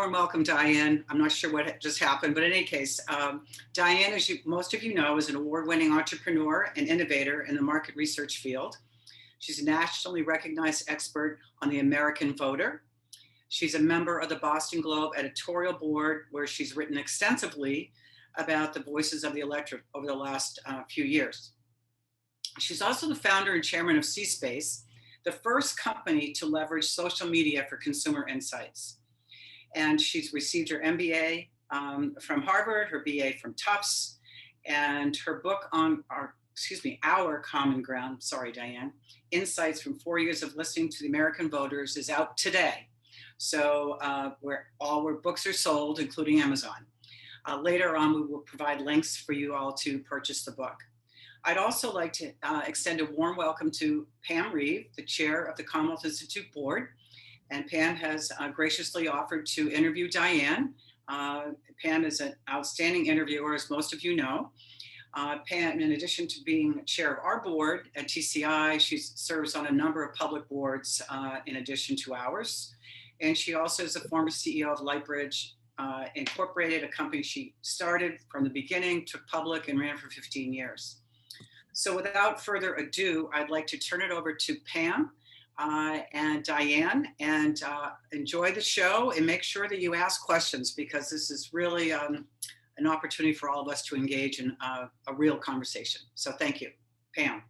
warm welcome, Diane. I'm not sure what just happened, but in any case, Diane, as most of you know, is an award-winning entrepreneur and innovator in the market research field. She's a nationally recognized expert on the American voter. She's a member of the Boston Globe editorial board, where she's written extensively about the voices of the electorate over the last few years. She's also the founder and chairman of C-Space, the first company to leverage social media for consumer insights. And she's received her MBA from Harvard, her BA from Tufts, and her book on Our Common Ground, sorry, Diane, Insights from 4 Years of Listening to the American Voters is out today. So where books are sold, including Amazon. Later on, we will provide links for you all to purchase the book. I'd also like to extend a warm welcome to Pam Reeve, the chair of the Commonwealth Institute Board. And Pam has graciously offered to interview Diane. Pam is an outstanding interviewer, as most of you know. Pam, in addition to being chair of our board at TCI, she serves on a number of public boards in addition to ours. And she also is a former CEO of Lightbridge Incorporated, a company she started from the beginning, took public, and ran for 15 years. So without further ado, I'd like to turn it over to Pam and Diane, and enjoy the show, and make sure that you ask questions, because this is really an opportunity for all of us to engage in a real conversation. So thank you. Pam.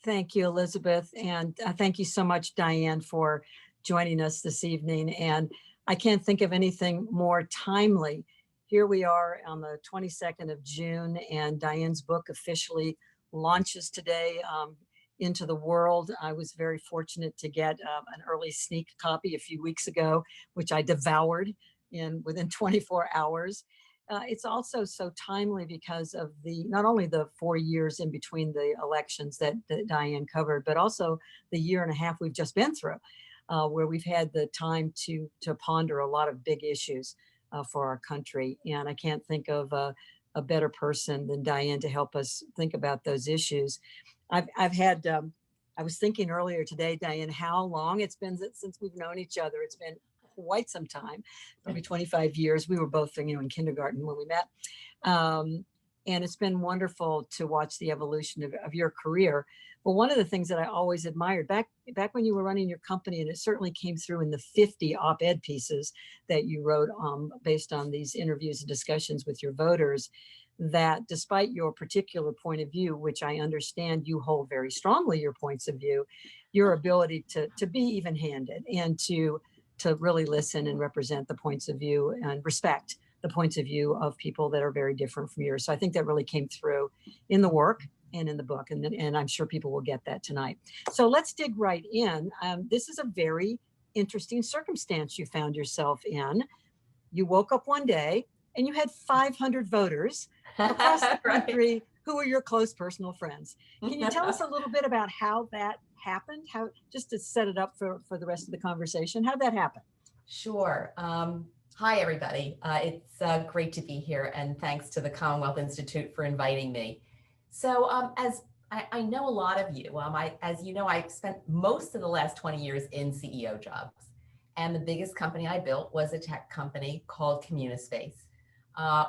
Thank you, Elizabeth. And thank you so much, Diane, for joining us this evening. And I can't think of anything more timely. Here we are on the 22nd of June, and Diane's book officially launches today into the world. I was very fortunate to get an early sneak copy a few weeks ago, which I devoured within 24 hours. It's also so timely because of not only the 4 years in between the elections that Diane covered, but also the year and a half we've just been through, where we've had the time to ponder a lot of big issues for our country. And I can't think of a better person than Diane to help us think about those issues. I was thinking earlier today, Diane, how long it's been since we've known each other. It's been quite some time, probably 25 years. We were both, in kindergarten when we met. And it's been wonderful to watch the evolution of your career. But one of the things that I always admired back when you were running your company, and it certainly came through in the 50 op-ed pieces that you wrote based on these interviews and discussions with your voters, that despite your particular point of view, which I understand you hold very strongly your points of view, your ability to be even-handed and to really listen and represent the points of view and respect the points of view of people that are very different from yours. So I think that really came through in the work and in the book, and I'm sure people will get that tonight. So let's dig right in. This is a very interesting circumstance you found yourself in. You woke up one day and you had 500 voters across the country who were your close personal friends. Can you tell us a little bit about how that happened? Just to set it up for the rest of the conversation, how did that happen? Sure. Hi, everybody. It's great to be here, and thanks to the Commonwealth Institute for inviting me. So as I know a lot of you, as you know, I spent most of the last 20 years in CEO jobs. And the biggest company I built was a tech company called Communispace,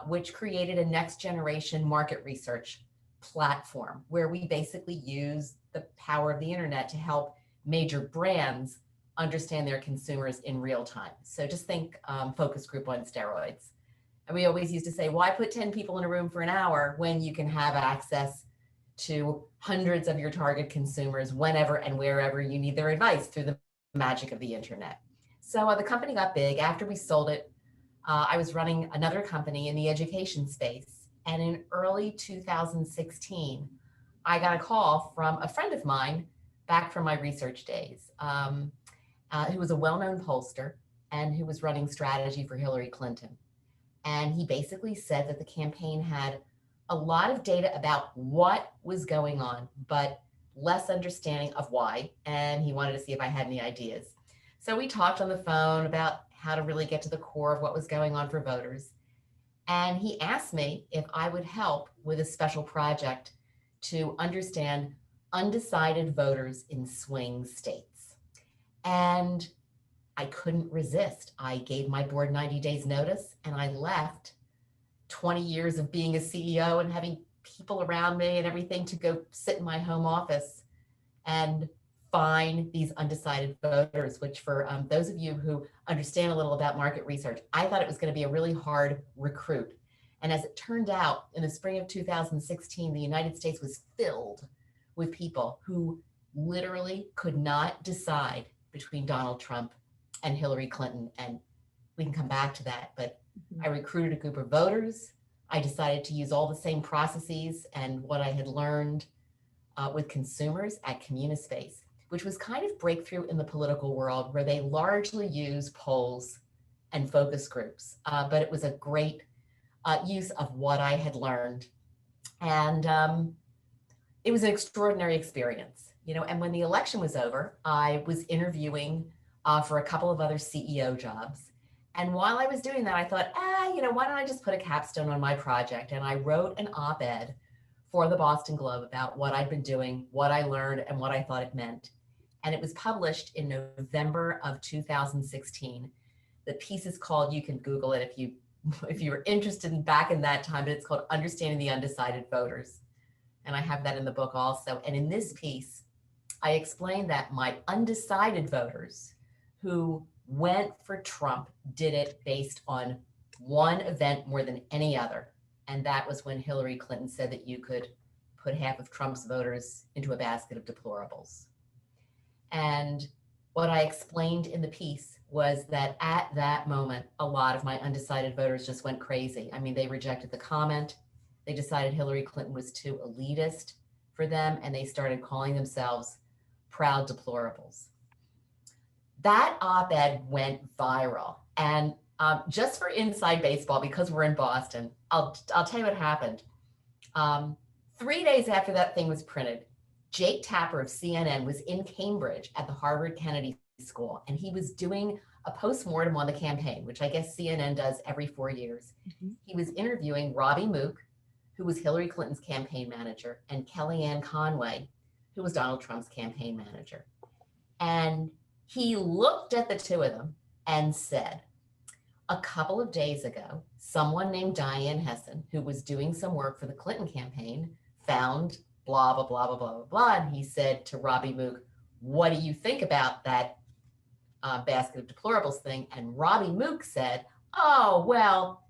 which created a next generation market research platform where we basically use the power of the internet to help major brands understand their consumers in real time. So just think focus group on steroids. And we always used to say, why put 10 people in a room for an hour when you can have access to hundreds of your target consumers whenever and wherever you need their advice through the magic of the internet. So the company got big. After we sold it, I was running another company in the education space. And in early 2016, I got a call from a friend of mine back from my research days, who was a well-known pollster and who was running strategy for Hillary Clinton. And he basically said that the campaign had a lot of data about what was going on, but less understanding of why. And he wanted to see if I had any ideas. So we talked on the phone about how to really get to the core of what was going on for voters. And he asked me if I would help with a special project to understand undecided voters in swing states. And I couldn't resist. I gave my board 90 days notice and I left 20 years of being a CEO and having people around me and everything to go sit in my home office and find these undecided voters, which for those of you who understand a little about market research, I thought it was going to be a really hard recruit. And as it turned out, in the spring of 2016, the United States was filled with people who literally could not decide between Donald Trump and Hillary Clinton. And we can come back to that, but I recruited a group of voters. I decided to use all the same processes and what I had learned with consumers at Communispace, which was kind of breakthrough in the political world where they largely use polls and focus groups. But it was a great use of what I had learned. And it was an extraordinary experience, you know, and when the election was over, I was interviewing for a couple of other CEO jobs. And while I was doing that, I thought, you know, why don't I just put a capstone on my project? And I wrote an op-ed for the Boston Globe about what I'd been doing, what I learned, and what I thought it meant. And it was published in November of 2016. The piece is called, you can Google it if you were interested in back in that time, but it's called Understanding the Undecided Voters. And I have that in the book also. And in this piece, I explained that my undecided voters who went for Trump did it based on one event more than any other. And that was when Hillary Clinton said that you could put half of Trump's voters into a basket of deplorables. And what I explained in the piece was that at that moment, a lot of my undecided voters just went crazy. I mean, they rejected the comment. They decided Hillary Clinton was too elitist for them, and they started calling themselves proud deplorables. That op-ed went viral. And just for inside baseball, because we're in Boston, I'll tell you what happened. 3 days after that thing was printed, Jake Tapper of CNN was in Cambridge at the Harvard Kennedy School, and he was doing a postmortem on the campaign, which I guess CNN does every 4 years. He was interviewing Robbie Mook, who was Hillary Clinton's campaign manager, and Kellyanne Conway, who was Donald Trump's campaign manager. And he looked at the two of them and said, a couple of days ago, someone named Diane Hessan, who was doing some work for the Clinton campaign, found blah, blah, blah, blah, blah, blah, blah. And he said to Robbie Mook, what do you think about that basket of deplorables thing? And Robbie Mook said, oh, well,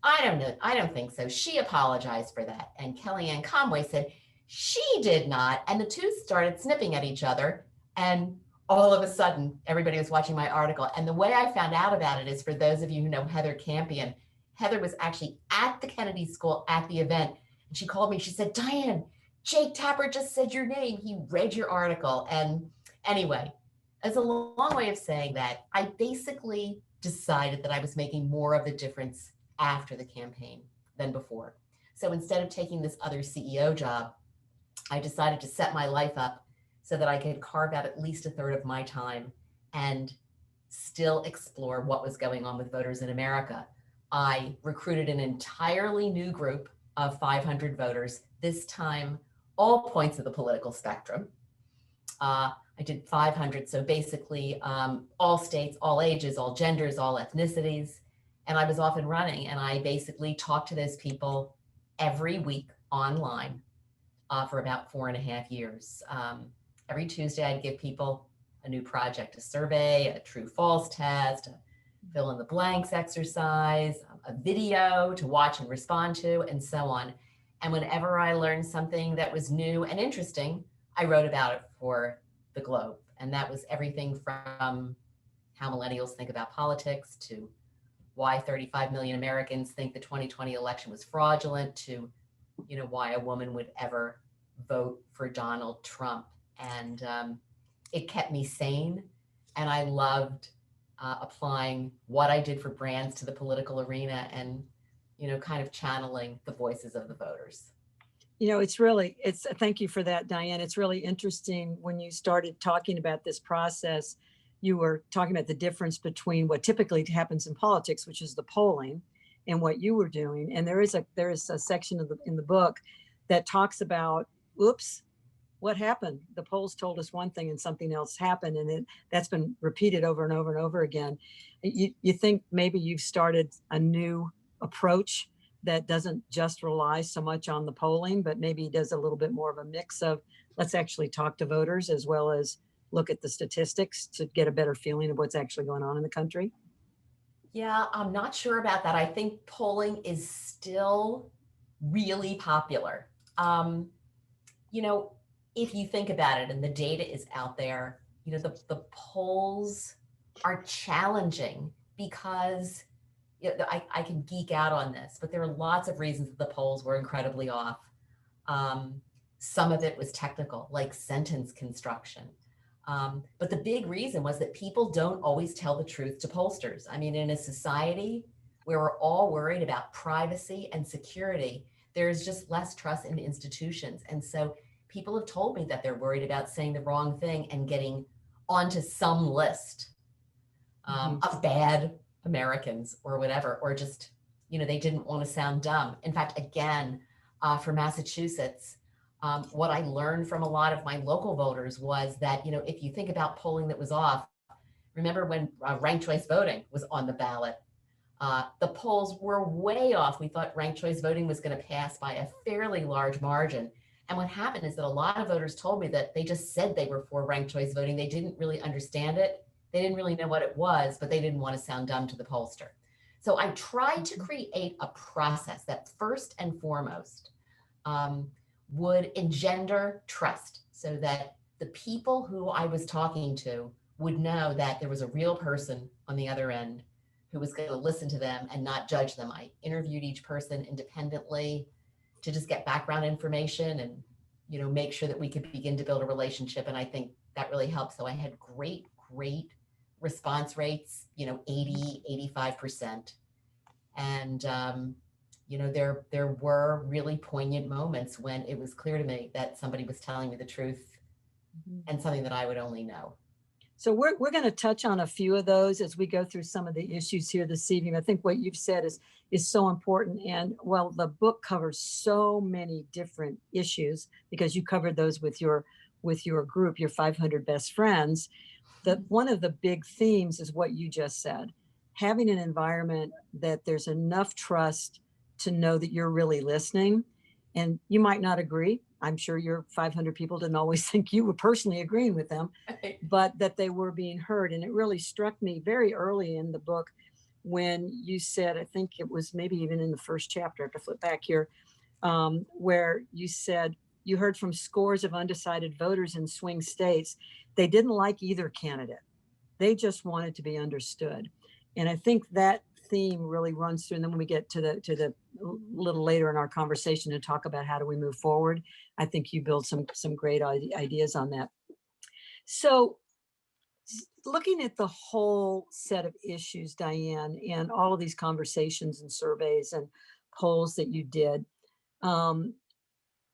I don't know. I don't think so. She apologized for that. And Kellyanne Conway said, she did not. And the two started snipping at each other. And all of a sudden, everybody was watching my article. And the way I found out about it is, for those of you who know Heather Campion, Heather was actually at the Kennedy School at the event. And she called me. She said, Diane, Jake Tapper just said your name. He read your article. And anyway, as a long way of saying that, I basically decided that I was making more of a difference after the campaign than before. So instead of taking this other CEO job, I decided to set my life up so that I could carve out at least a third of my time and still explore what was going on with voters in America. I recruited an entirely new group of 500 voters, this time all points of the political spectrum. I did 500, so basically all states, all ages, all genders, all ethnicities. And I was off and running, and I basically talked to those people every week online for about 4.5 years. Every Tuesday, I'd give people a new project, a survey, a true false test, a fill in the blanks exercise, a video to watch and respond to, and so on. And whenever I learned something that was new and interesting, I wrote about it for the Globe. And that was everything from how millennials think about politics to why 35 million Americans think the 2020 election was fraudulent to, you know, why a woman would ever vote for Donald Trump. And it kept me sane. And I loved applying what I did for brands to the political arena and, you know, kind of channeling the voices of the voters. You know, thank you for that, Diane. It's really interesting when you started talking about this process, you were talking about the difference between what typically happens in politics, which is the polling, and what you were doing. And there is a section in the book that talks about, oops, what happened? The polls told us one thing and something else happened, and that's been repeated over and over and over again. You think maybe you've started a new approach that doesn't just rely so much on the polling, but maybe does a little bit more of a mix of, let's actually talk to voters as well as look at the statistics to get a better feeling of what's actually going on in the country? Yeah, I'm not sure about that. I think polling is still really popular. Um, you know, if you think about it and the data is out there, the polls are challenging because I can geek out on this, but there are lots of reasons that the polls were incredibly off. Some of it was technical, like sentence construction. But the big reason was that people don't always tell the truth to pollsters. I mean, in a society where we're all worried about privacy and security, there's just less trust in institutions. And so people have told me that they're worried about saying the wrong thing and getting onto some list of bad Americans or whatever, or just, they didn't want to sound dumb. In fact, again, for Massachusetts, what I learned from a lot of my local voters was that, if you think about polling that was off, remember when ranked choice voting was on the ballot, the polls were way off. We thought ranked choice voting was going to pass by a fairly large margin. And what happened is that a lot of voters told me that they just said they were for ranked choice voting. They didn't really understand it. They didn't really know what it was, but they didn't want to sound dumb to the pollster. So I tried to create a process that first and foremost would engender trust, so that the people who I was talking to would know that there was a real person on the other end who was going to listen to them and not judge them. I interviewed each person independently to just get background information and, make sure that we could begin to build a relationship. And I think that really helped. So I had great response rates, 80, 85%. And, there were really poignant moments when it was clear to me that somebody was telling me the truth and something that I would only know. So we're going to touch on a few of those as we go through some of the issues here this evening. I think what you've said is so important. And well, the book covers so many different issues because you covered those with your group, your 500 best friends. That one of the big themes is what you just said, having an environment that there's enough trust to know that you're really listening. And you might not agree. I'm sure your 500 people didn't always think you were personally agreeing with them, but that they were being heard. And it really struck me very early in the book when you said, I think it was maybe even in the first chapter, I have to flip back here, where you said you heard from scores of undecided voters in swing states. They didn't like either candidate. They just wanted to be understood. And I think that theme really runs through. And then when we get to the little later in our conversation to talk about how do we move forward, I think you build some great ideas on that. So looking at the whole set of issues, Diane, and all of these conversations and surveys and polls that you did,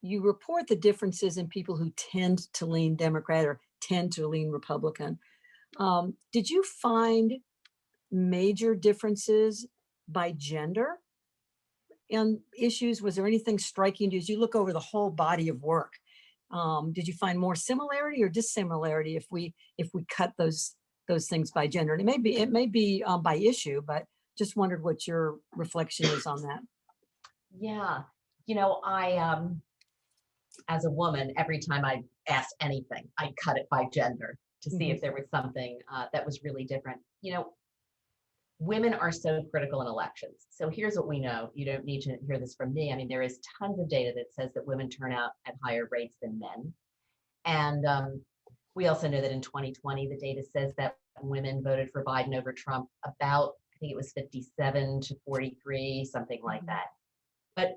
you report the differences in people who tend to lean Democrat or tend to lean Republican. Did you find major differences by gender and issues? Was there anything striking to you as you look over the whole body of work? Did you find more similarity or dissimilarity if we cut those things by gender? And it may be by issue, but just wondered what your reflection is on that. Yeah, I as a woman, every time I asked anything, I cut it by gender to see if there was something that was really different. Women are so critical in elections. So here's what we know. You don't need to hear this from me. I mean, there is tons of data that says that women turn out at higher rates than men. And we also know that in 2020, the data says that women voted for Biden over Trump about, I think it was 57 to 43, something like that. But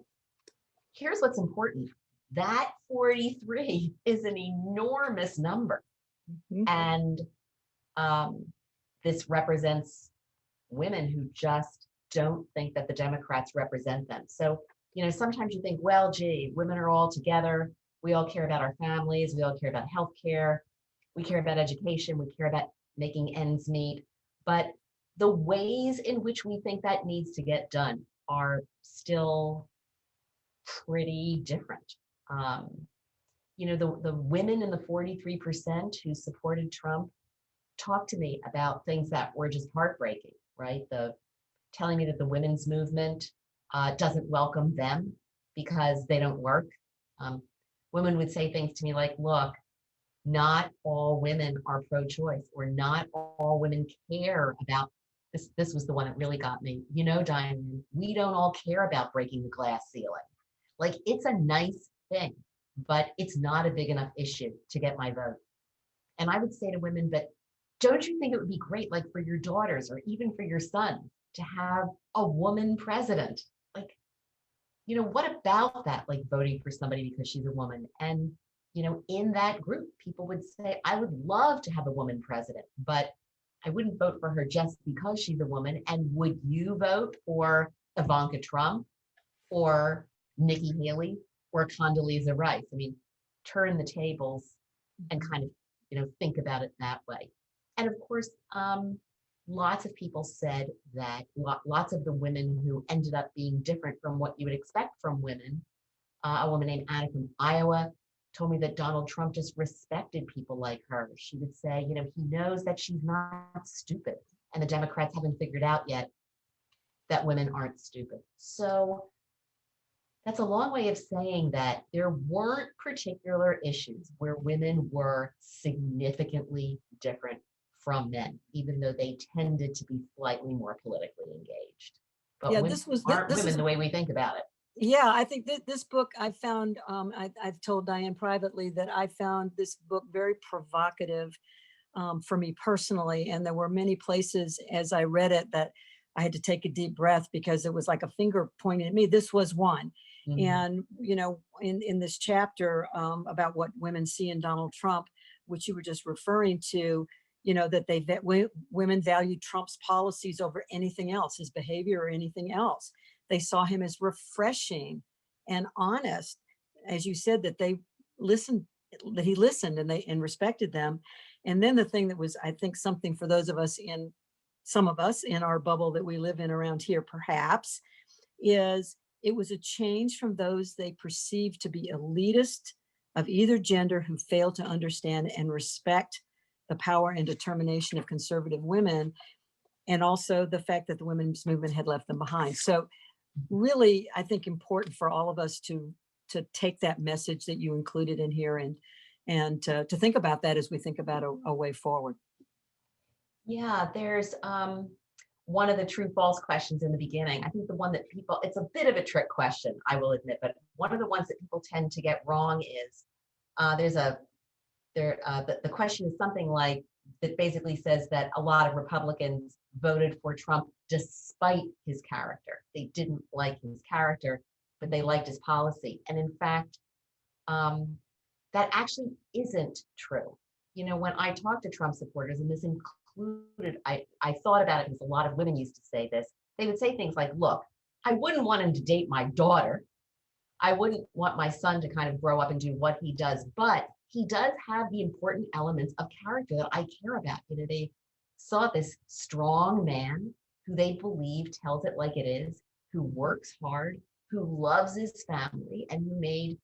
here's what's important. That 43 is an enormous number. And this represents women who just don't think that the Democrats represent them. So, sometimes you think, well, gee, women are all together. We all care about our families. We all care about healthcare. We care about education. We care about making ends meet. But the ways in which we think that needs to get done are still pretty different. the women in the 43% who supported Trump talked to me about things that were just heartbreaking, right? Telling me that the women's movement doesn't welcome them because they don't work. Women would say things to me like, look, not all women are pro-choice, or not all women care about this. This was the one that really got me. Diane, we don't all care about breaking the glass ceiling. Like, it's a nice thing, but it's not a big enough issue to get my vote. And I would say to women, but don't you think it would be great, like for your daughters or even for your son, to have a woman president? Like, what about that? Like voting for somebody because she's a woman. And, in that group, people would say, I would love to have a woman president, but I wouldn't vote for her just because she's a woman. And would you vote for Ivanka Trump or Nikki Haley or Condoleezza Rice? I mean, turn the tables and kind of, think about it that way. And of course, lots of people said that lots of the women who ended up being different from what you would expect from women, a woman named Anna from Iowa told me that Donald Trump just respected people like her. She would say, he knows that she's not stupid. And the Democrats haven't figured out yet that women aren't stupid. So that's a long way of saying that there weren't particular issues where women were significantly different from men, even though they tended to be slightly more politically engaged. But Yeah, women aren't women the way we think about it. Yeah, I think that this book I found, I've told Diane privately that I found this book very provocative for me personally. And there were many places as I read it that I had to take a deep breath because it was like a finger pointing at me. This was one. Mm-hmm. And, in this chapter about what women see in Donald Trump, which you were just referring to, that women valued Trump's policies over anything else, his behavior or anything else. They saw him as refreshing and honest, as you said, that he listened and respected them. And then the thing that was, I think, something for some of us in our bubble that we live in around here, perhaps, is it was a change from those they perceived to be elitist of either gender who failed to understand and respect the power and determination of conservative women, and also the fact that the women's movement had left them behind. So really, I think important for all of us to take that message that you included in here and to think about that as we think about a way forward. Yeah, there's one of the true false questions in the beginning. I think the one that it's a bit of a trick question, I will admit, but one of the ones that people tend to get wrong is the question is something like, that basically says that a lot of Republicans voted for Trump despite his character. They didn't like his character, but they liked his policy. And in fact, that actually isn't true. When I talk to Trump supporters, and this included, I thought about it because a lot of women used to say this, they would say things like, look, I wouldn't want him to date my daughter. I wouldn't want my son to kind of grow up and do what he does, but he does have the important elements of character that I care about. They saw this strong man who they believe tells it like it is, who works hard, who loves his family, and who made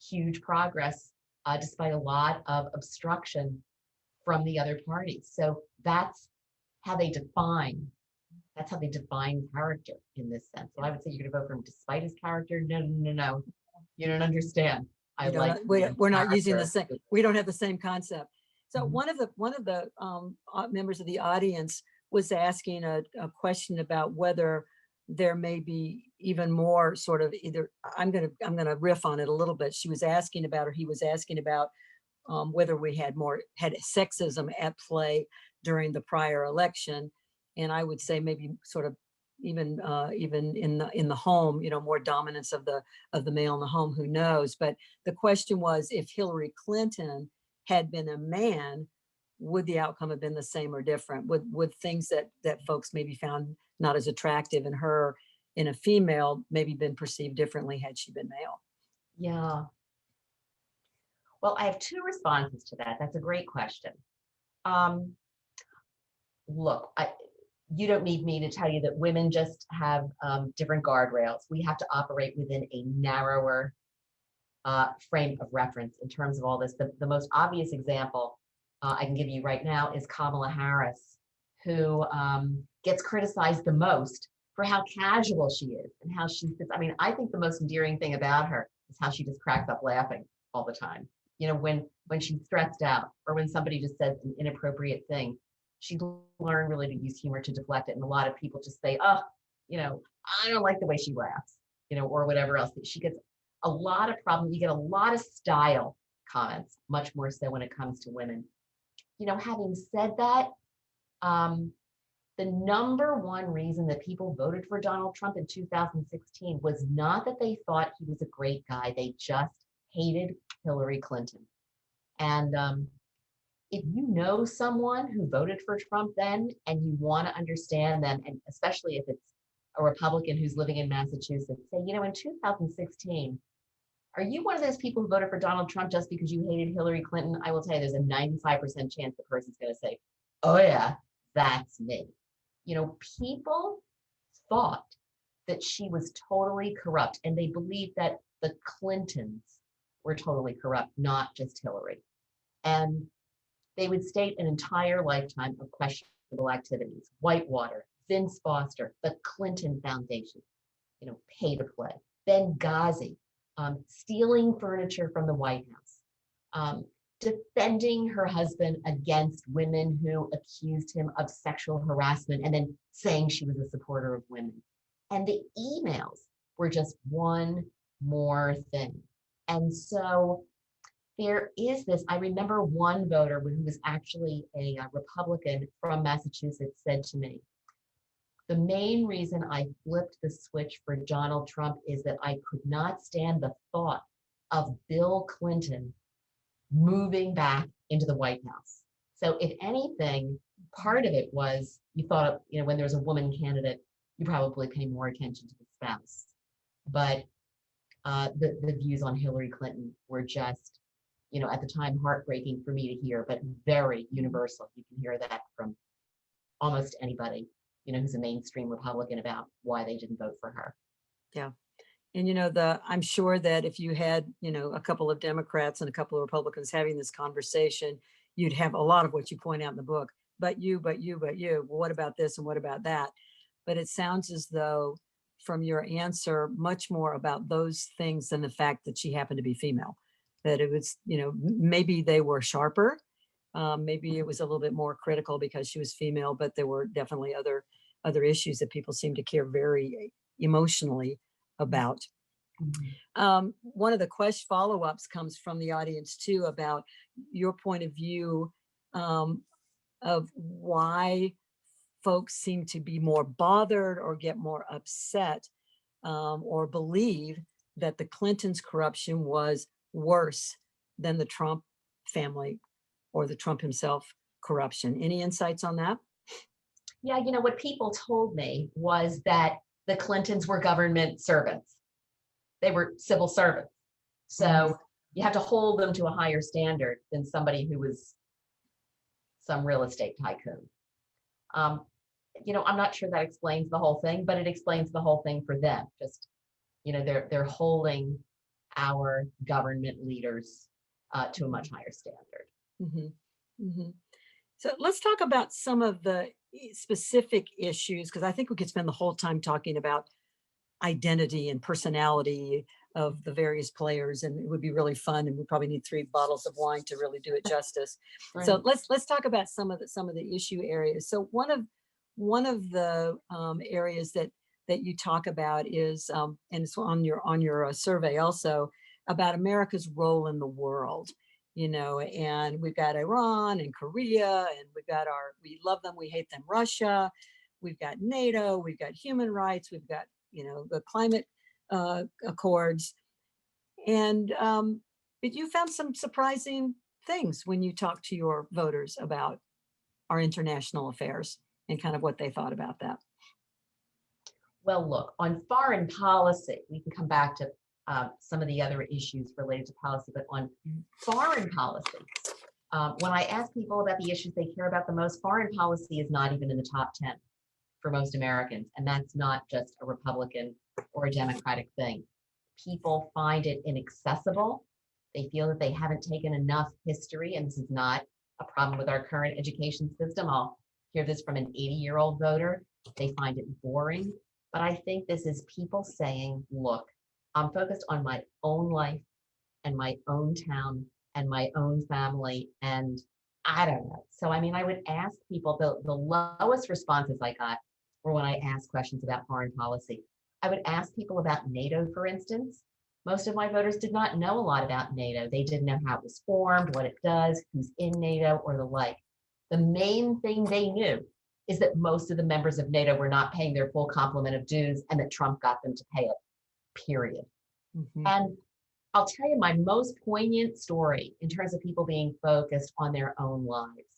huge progress despite a lot of obstruction from the other parties. So that's how they define character in this sense. So I would say you're going to vote for him despite his character. No. You don't understand. We're not using the same. We don't have the same concept. So Mm-hmm. one of the members of the audience was asking a question about whether there may be even more sort of either. I'm gonna riff on it a little bit. She was asking about, or he was asking about, whether we had sexism at play during the prior election, and I would say maybe sort of even in the home, more dominance of the male in the home, who knows. But the question was, if Hillary Clinton had been a man, would the outcome have been the same or different? Would things that folks maybe found not as attractive in her, in a female, maybe been perceived differently had she been male? Yeah. Well, I have two responses to that. That's a great question. Look, you don't need me to tell you that women just have different guardrails. We have to operate within a narrower frame of reference in terms of all this. The most obvious example I can give you right now is Kamala Harris, who gets criticized the most for how casual she is and how she sits. I mean, I think the most endearing thing about her is how she just cracks up laughing all the time. You know, when she's stressed out or when somebody just says an inappropriate thing, she learned really to use humor to deflect it. And a lot of people just say, oh, you know, I don't like the way she laughs, you know, or whatever else. She gets a lot of problems. You get a lot of style comments, much more so when it comes to women. You know, having said that, the number one reason that people voted for Donald Trump in 2016 was not that they thought he was a great guy. They just hated Hillary Clinton. And if you know someone who voted for Trump then and you want to understand them, and especially if it's a Republican who's living in Massachusetts, say, you know, in 2016, are you one of those people who voted for Donald Trump just because you hated Hillary Clinton? I will tell you, there's a 95% chance the person's going to say, oh yeah, that's me. You know, people thought that she was totally corrupt, and they believed that the Clintons were totally corrupt, not just Hillary. And they would state an entire lifetime of questionable activities: Whitewater, Vince Foster, the Clinton Foundation, you know, pay to play, Benghazi, stealing furniture from the White House, defending her husband against women who accused him of sexual harassment and then saying she was a supporter of women. And the emails were just one more thing. And so there is this, I remember one voter who was actually a Republican from Massachusetts said to me, the main reason I flipped the switch for Donald Trump is that I could not stand the thought of Bill Clinton moving back into the White House. So if anything, part of it was you thought, you know, when there's a woman candidate, you probably pay more attention to the spouse. But the views on Hillary Clinton were just, you know, at the time, heartbreaking for me to hear, but very universal. You can hear that from almost anybody, you know, who's a mainstream Republican about why they didn't vote for her. Yeah. And, you know, I'm sure that if you had, you know, a couple of Democrats and a couple of Republicans having this conversation, you'd have a lot of what you point out in the book, but you, well, what about this and what about that? But it sounds as though from your answer, much more about those things than the fact that she happened to be female, that it was, you know, maybe they were sharper. Maybe it was a little bit more critical because she was female, but there were definitely other issues that people seem to care very emotionally about. One of the follow-ups comes from the audience too, about your point of view of why folks seem to be more bothered or get more upset or believe that the Clintons' corruption was worse than the Trump family or the Trump himself corruption. Any insights on that? Yeah, you know, what people told me was that the Clintons were government servants. They were civil servants. So you have to hold them to a higher standard than somebody who was some real estate tycoon. You know, I'm not sure that explains the whole thing, but it explains the whole thing for them. Just, you know, they're holding our government leaders to a much higher standard. Mm-hmm. Mm-hmm. So let's talk about some of the specific issues, because I think we could spend the whole time talking about identity and personality of the various players, and it would be really fun, and we probably need 3 bottles of wine to really do it justice. Right. So let's talk about some of the issue areas. So one of the areas that you talk about is, and it's on your survey also, about America's role in the world. You know, and we've got Iran and Korea, and we've got we love them, we hate them, Russia. We've got NATO, we've got human rights, we've got, you know, the climate accords. And but you found some surprising things when you talked to your voters about our international affairs and kind of what they thought about that. Well, look, on foreign policy, we can come back to some of the other issues related to policy, but on foreign policy, when I ask people about the issues they care about the most, foreign policy is not even in the top 10 for most Americans. And that's not just a Republican or a Democratic thing. people find it inaccessible. They feel that they haven't taken enough history, and this is not a problem with our current education system. I'll hear this from an 80-year-old voter. They find it boring. But I think this is people saying, look, I'm focused on my own life and my own town and my own family. And I don't know. So, I mean, I would ask people, the lowest responses I got were when I asked questions about foreign policy. I would ask people about NATO, for instance. Most of my voters did not know a lot about NATO. They didn't know how it was formed, what it does, who's in NATO, or the like. The main thing they knew is that most of the members of NATO were not paying their full complement of dues and that Trump got them to pay it, period. Mhm. And I'll tell you my most poignant story in terms of people being focused on their own lives.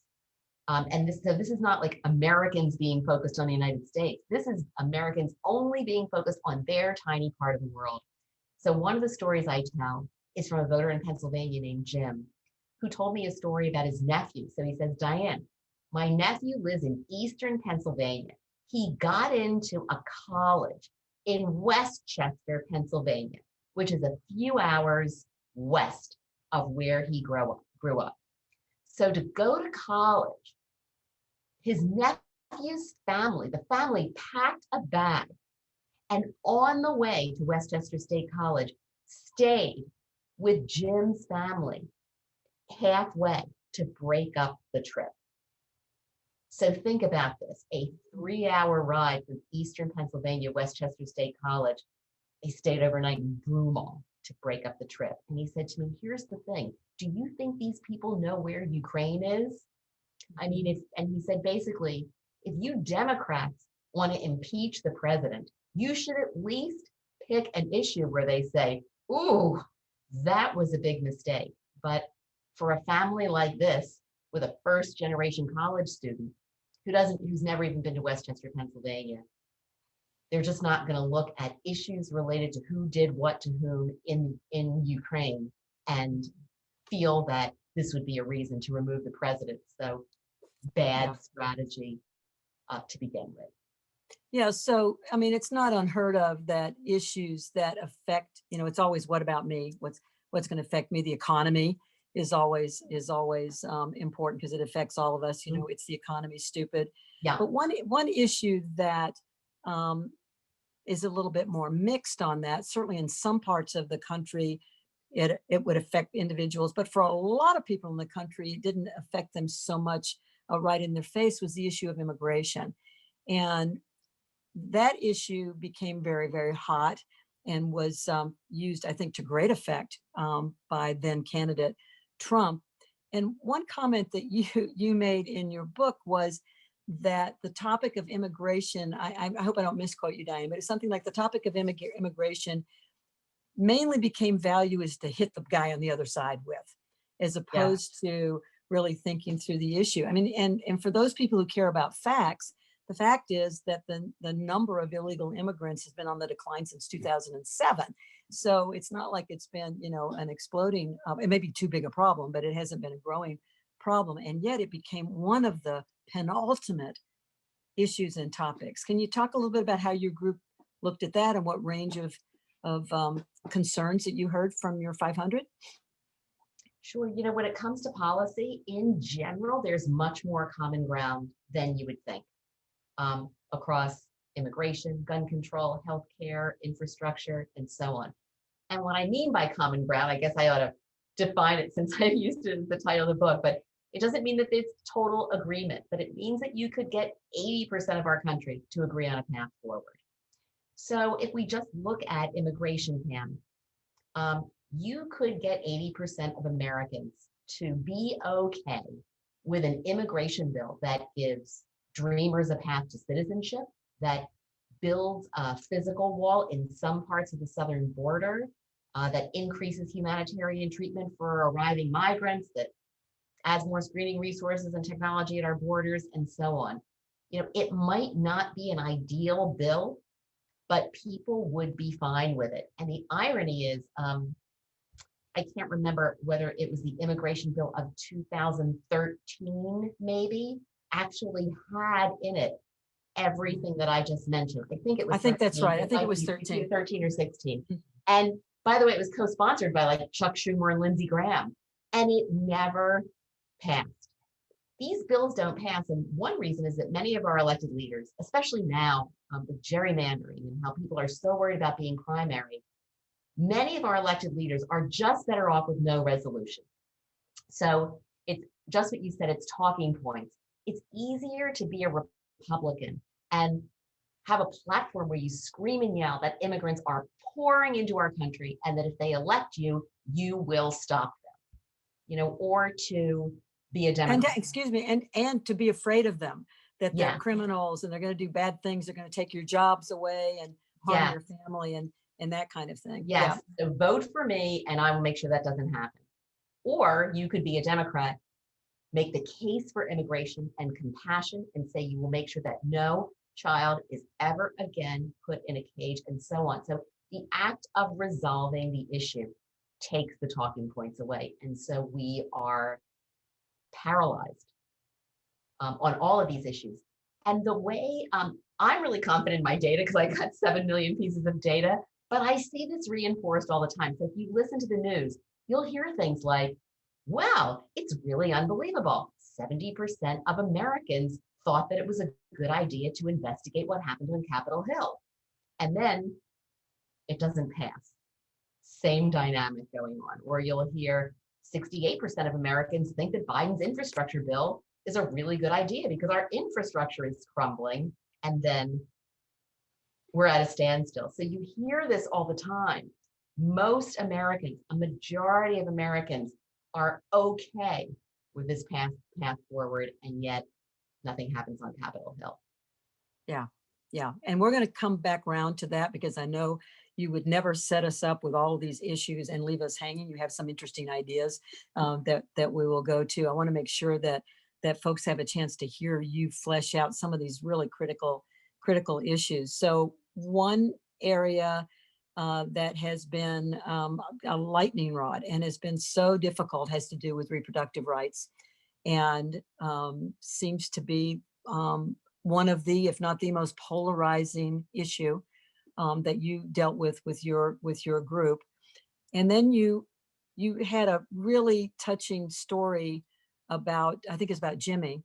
So this is not like Americans being focused on the United States. This is Americans only being focused on their tiny part of the world. So one of the stories I tell is from a voter in Pennsylvania named Jim, who told me a story about his nephew. So he says, Diane, my nephew lives in Eastern Pennsylvania. He got into a college in Westchester, Pennsylvania, which is a few hours west of where he grew up. So to go to college, his nephew's family, the family packed a bag and on the way to Westchester State College, stayed with Jim's family halfway to break up the trip. So think about this, a 3-hour ride from Eastern Pennsylvania, Westchester State College. They stayed overnight in Broomall to break up the trip. And he said to me, here's the thing, do you think these people know where Ukraine is? I mean, and he said, basically, if you Democrats want to impeach the president, you should at least pick an issue where they say, ooh, that was a big mistake. But for a family like this, with a first-generation college student who's never even been to Westchester, Pennsylvania, they're just not going to look at issues related to who did what to whom in Ukraine and feel that this would be a reason to remove the president. So bad strategy to begin with. Yeah, so I mean, it's not unheard of that issues that affect, it's always what about me? What's going to affect me? The economy is always important because it affects all of us. It's the economy, stupid. Yeah. But one issue that is a little bit more mixed on that, certainly in some parts of the country, it would affect individuals, but for a lot of people in the country, it didn't affect them so much right in their face, was the issue of immigration. And that issue became very, very hot and was used, I think, to great effect by then candidate Trump. And one comment that you made in your book was that the topic of immigration, I hope I don't misquote you, Diane, but it's something like the topic of immigration mainly became value is to hit the guy on the other side with, as opposed to really thinking through the issue. I mean, and for those people who care about facts, the fact is that the number of illegal immigrants has been on the decline since 2007. So it's not like it's been, an exploding, it may be too big a problem, but it hasn't been a growing problem. And yet it became one of the penultimate issues and topics. Can you talk a little bit about how your group looked at that and what range of concerns that you heard from your 500? Sure. When it comes to policy in general, there's much more common ground than you would think across immigration, gun control, healthcare, infrastructure, and so on. And what I mean by common ground, I guess I ought to define it since I've used it as the title of the book, but it doesn't mean that there's total agreement, but it means that you could get 80% of our country to agree on a path forward. So if we just look at immigration, Pam, you could get 80% of Americans to be okay with an immigration bill that gives dreamers a path to citizenship, that builds a physical wall in some parts of the southern border, that increases humanitarian treatment for arriving migrants, that adds more screening resources and technology at our borders, and so on. It might not be an ideal bill, but people would be fine with it. And the irony is, I can't remember whether it was the immigration bill of 2013, maybe, actually had in it everything that I just mentioned. I think it was. I think that's right. I think it was 13. 13 or 16. And By the way, it was co-sponsored by like Chuck Schumer and Lindsey Graham, and it never passed. These bills don't pass, and one reason is that many of our elected leaders, especially now with gerrymandering and how people are so worried about being primary, many of our elected leaders are just better off with no resolution. So it's just what you said, it's talking points. It's easier to be a Republican and have a platform where you scream and yell that immigrants are pouring into our country and that if they elect you, you will stop them, or to be a Democrat. And excuse me, and to be afraid of them, that they're Yeah. criminals and they're going to do bad things. They're going to take your jobs away and harm Yes. your family and that kind of thing. Yes. So vote for me and I will make sure that doesn't happen. Or you could be a Democrat, make the case for immigration and compassion and say you will make sure that no child is ever again put in a cage and so on. So the act of resolving the issue takes the talking points away. And so we are paralyzed on all of these issues. And the way I'm really confident in my data because I got 7 million pieces of data, but I see this reinforced all the time. So if you listen to the news, you'll hear things like, wow, it's really unbelievable. 70% of Americans thought that it was a good idea to investigate what happened on Capitol Hill. And then it doesn't pass. Same dynamic going on. Or you'll hear 68% of Americans think that Biden's infrastructure bill is a really good idea because our infrastructure is crumbling and then we're at a standstill. So you hear this all the time. Most Americans, a majority of Americans are okay with this path forward, and yet nothing happens on Capitol Hill. Yeah. And we're going to come back around to that because I know you would never set us up with all of these issues and leave us hanging. You have some interesting ideas that we will go to. I want to make sure that folks have a chance to hear you flesh out some of these really critical issues. So one area that has been a lightning rod and has been so difficult has to do with reproductive rights, and seems to be one of the, if not the most polarizing issue that you dealt with your group. And then you had a really touching story about, I think it's about Jimmy,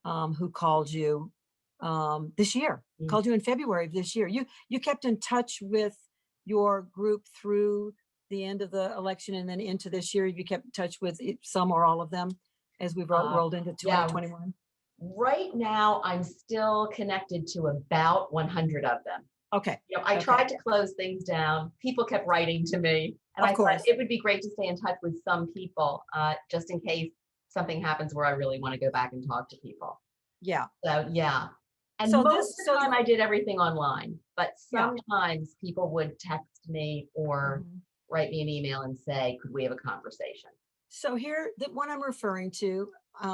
who called you this year, called you in February of this year. You kept in touch with your group through the end of the election and then into this year. You kept in touch with some or all of them as we rolled into 2021. Right now, I'm still connected to about 100 of them. Okay. I tried to close things down. People kept writing to me, and I thought it would be great to stay in touch with some people, just in case something happens where I really want to go back and talk to people. Yeah. So yeah. And so most of the time I did everything online, but sometimes people would text me or write me an email and say, could we have a conversation? So here, the one I'm referring to,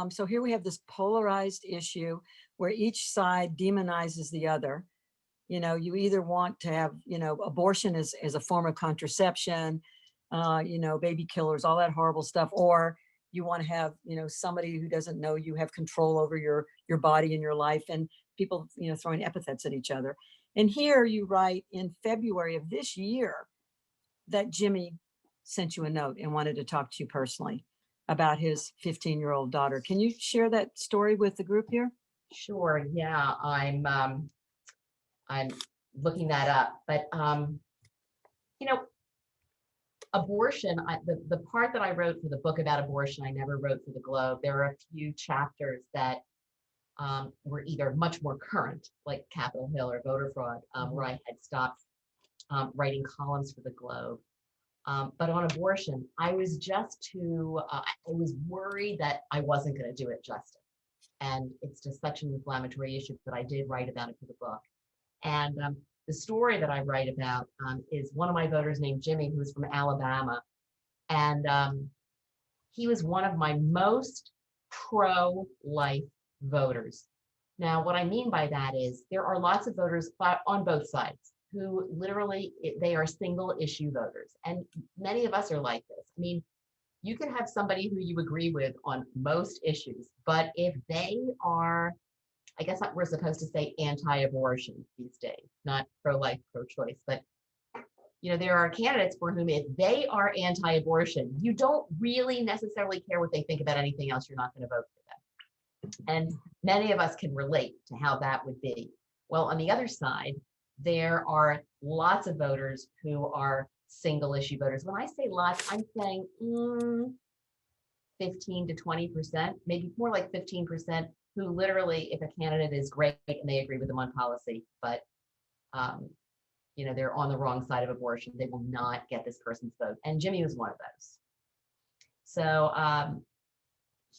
so here we have this polarized issue where each side demonizes the other. You either want to have, abortion as a form of contraception, baby killers, all that horrible stuff, or you want to have, somebody who doesn't know you have control over your body and your life, and people, throwing epithets at each other. And here you write in February of this year that Jimmy sent you a note and wanted to talk to you personally about his 15-year-old daughter. Can you share that story with the group here? Sure. Yeah, I'm looking that up, but abortion. The part that I wrote for the book about abortion, I never wrote for the Globe. There are a few chapters that were either much more current, like Capitol Hill or voter fraud, where I had stopped writing columns for the Globe. But on abortion, I was I was worried that I wasn't going to do it justice. And it's just such an inflammatory issue that I did write about it for the book. And the story that I write about is one of my voters named Jimmy, who's from Alabama. And he was one of my most pro-life voters. Now, what I mean by that is there are lots of voters on both sides who literally, they are single issue voters. And many of us are like this. I mean, you can have somebody who you agree with on most issues, but if they are, I guess we're supposed to say anti-abortion these days, not pro-life, pro-choice, but there are candidates for whom if they are anti-abortion, you don't really necessarily care what they think about anything else. You're not going to vote for them. And many of us can relate to how that would be. Well, on the other side, there are lots of voters who are single issue voters. When I say lots, I'm saying 15 to 20%, maybe more like 15%, who literally, if a candidate is great and they agree with them on policy, but they're on the wrong side of abortion, they will not get this person's vote. And Jimmy was one of those. So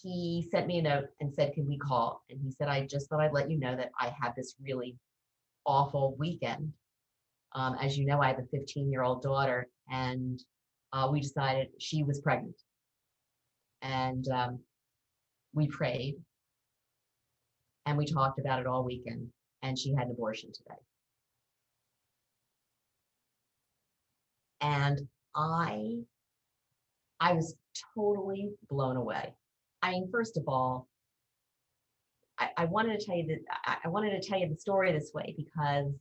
he sent me a note and said, can we call? And he said, I just thought I'd let you know that I had this really awful weekend. As you know, I have a 15-year-old daughter, and we decided she was pregnant. And we prayed and we talked about it all weekend, and she had an abortion today. And I was totally blown away. I mean, first of all, I wanted to tell you that I wanted to tell you the story this way because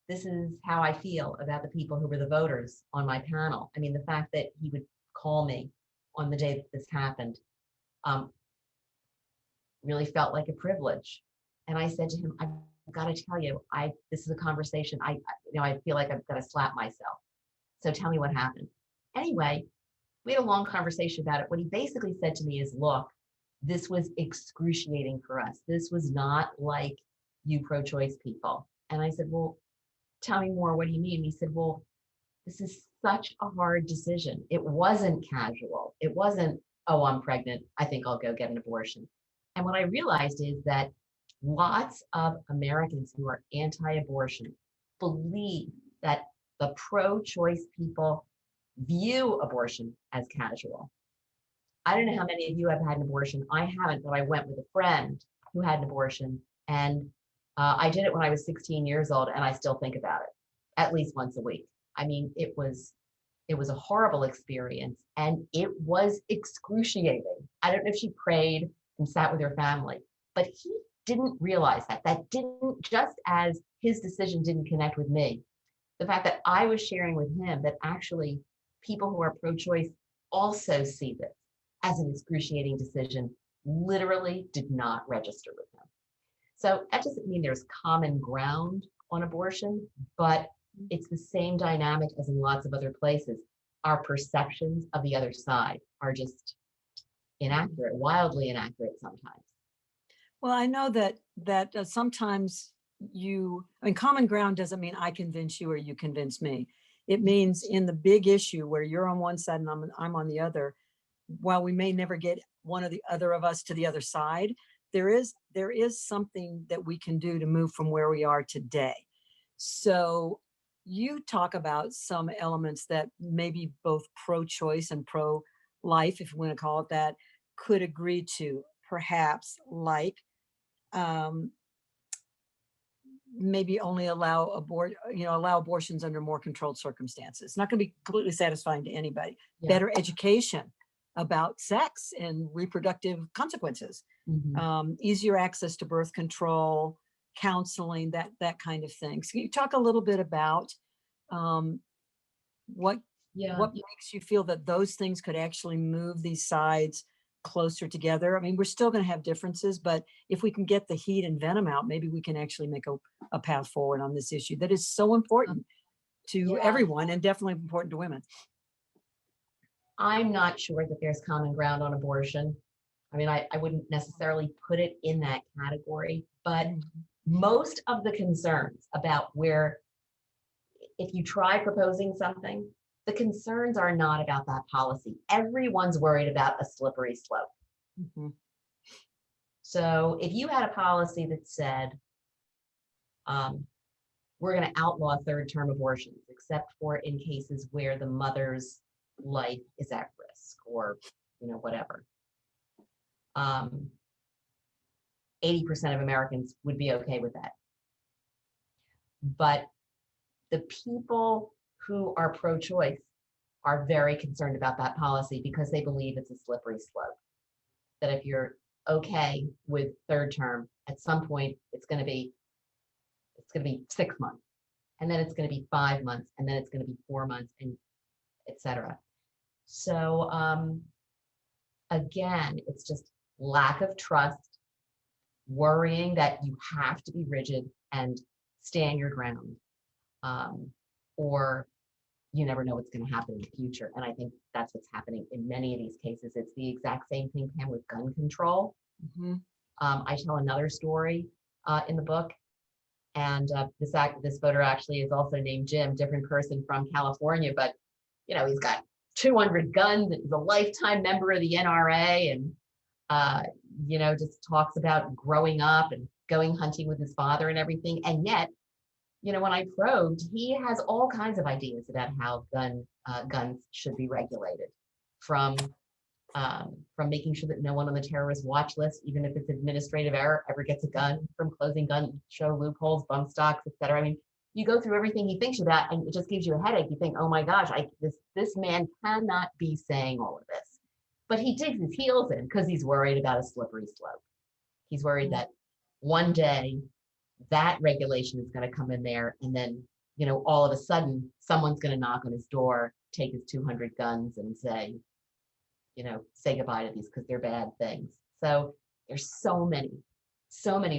this is how I feel about the people who were the voters on my panel. I mean, the fact that he would call me on the day that this happened really felt like a privilege. And I said to him, I've got to tell you, this is a conversation. I feel like I've got to slap myself. So tell me what happened. Anyway, we had a long conversation about it. What he basically said to me is, look, this was excruciating for us. This was not like you pro-choice people. And I said, well, tell me more. What do you mean? He said, well, this is such a hard decision. It wasn't casual. It wasn't, oh, I'm pregnant, I think I'll go get an abortion. And what I realized is that lots of Americans who are anti-abortion believe that the pro-choice people view abortion as casual. I don't know how many of you have had an abortion. I haven't, but I went with a friend who had an abortion, and I did it when I was 16 years old, and I still think about it at least once a week. I mean, it was a horrible experience, and it was excruciating. I don't know if she prayed and sat with her family, but he didn't realize that. That didn't, just as his decision didn't connect with me, the fact that I was sharing with him that actually people who are pro-choice also see this as an excruciating decision literally did not register with him. So that doesn't mean there's common ground on abortion, but it's the same dynamic as in lots of other places. Our perceptions of the other side are just inaccurate, wildly inaccurate sometimes. Well, I know that sometimes common ground doesn't mean I convince you or you convince me. It means in the big issue where you're on one side and I'm on the other, while we may never get one or the other of us to the other side, there is something that we can do to move from where we are today. So you talk about some elements that maybe both pro-choice and pro-life, if you want to call it that, could agree to, perhaps like maybe only allow abortions under more controlled circumstances. It's not going to be completely satisfying to anybody. Yeah. Better education about sex and reproductive consequences, easier access to birth control, counseling, that kind of thing. So can you talk a little bit about what makes you feel that those things could actually move these sides closer together? I mean, we're still going to have differences, but if we can get the heat and venom out, maybe we can actually make a path forward on this issue that is so important to everyone and definitely important to women. I'm not sure that there's common ground on abortion. I mean, I wouldn't necessarily put it in that category, but most of the concerns about where, if you try proposing something, the concerns are not about that policy. Everyone's worried about a slippery slope. Mm-hmm. So if you had a policy that said, we're going to outlaw third-term abortions, except for in cases where the mother's life is at risk or, whatever. 80% of Americans would be okay with that. But the people who are pro-choice are very concerned about that policy because they believe it's a slippery slope. That if you're okay with third term, at some point it's going to be 6 months. and then it's going to be 5 months, and then it's going to be 4 months, and etc. So again, it's just lack of trust, worrying that you have to be rigid and stand your ground, or you never know what's going to happen in the future. And I think that's what's happening in many of these cases. It's the exact same thing, Pam, with gun control. Mhm. I tell another story in the book, and this voter actually is also named Jim, different person from California, but he's got 200 guns, and he's a lifetime member of the NRA, and just talks about growing up and going hunting with his father and everything. And yet, when I probed, he has all kinds of ideas about how guns should be regulated, from making sure that no one on the terrorist watch list, even if it's administrative error, ever gets a gun, from closing gun show loopholes, bump stocks, etc. I mean, you go through everything he thinks about, and it just gives you a headache. You think, oh my gosh, this man cannot be saying all of this. But he digs his heels in because he's worried about a slippery slope. He's worried that one day that regulation is going to come in there, and then, all of a sudden, someone's going to knock on his door, take his 200 guns, and say goodbye to these because they're bad things. So there's so many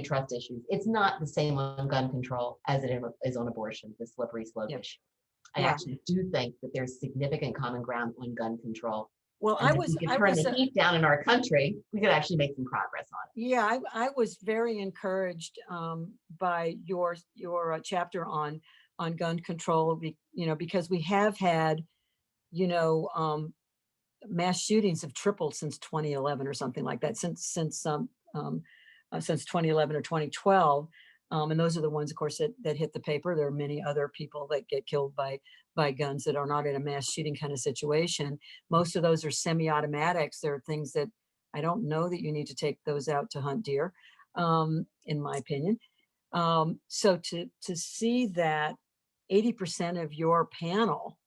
trust issues. It's not the same on gun control as it is on abortion, the slippery slope issue. I actually do think that there's significant common ground on gun control. Well, and if we could turn the heat down in our country, we could actually make some progress on it. Yeah, I was very encouraged by your chapter on gun control, because we have had, mass shootings have tripled since 2011 or something like that, since 2011 or 2012. And those are the ones, of course, that hit the paper. There are many other people that get killed by guns that are not in a mass shooting kind of situation. Most of those are semi-automatics. There are things that I don't know that you need to take those out to hunt deer, in my opinion. So to see that 80% of your panel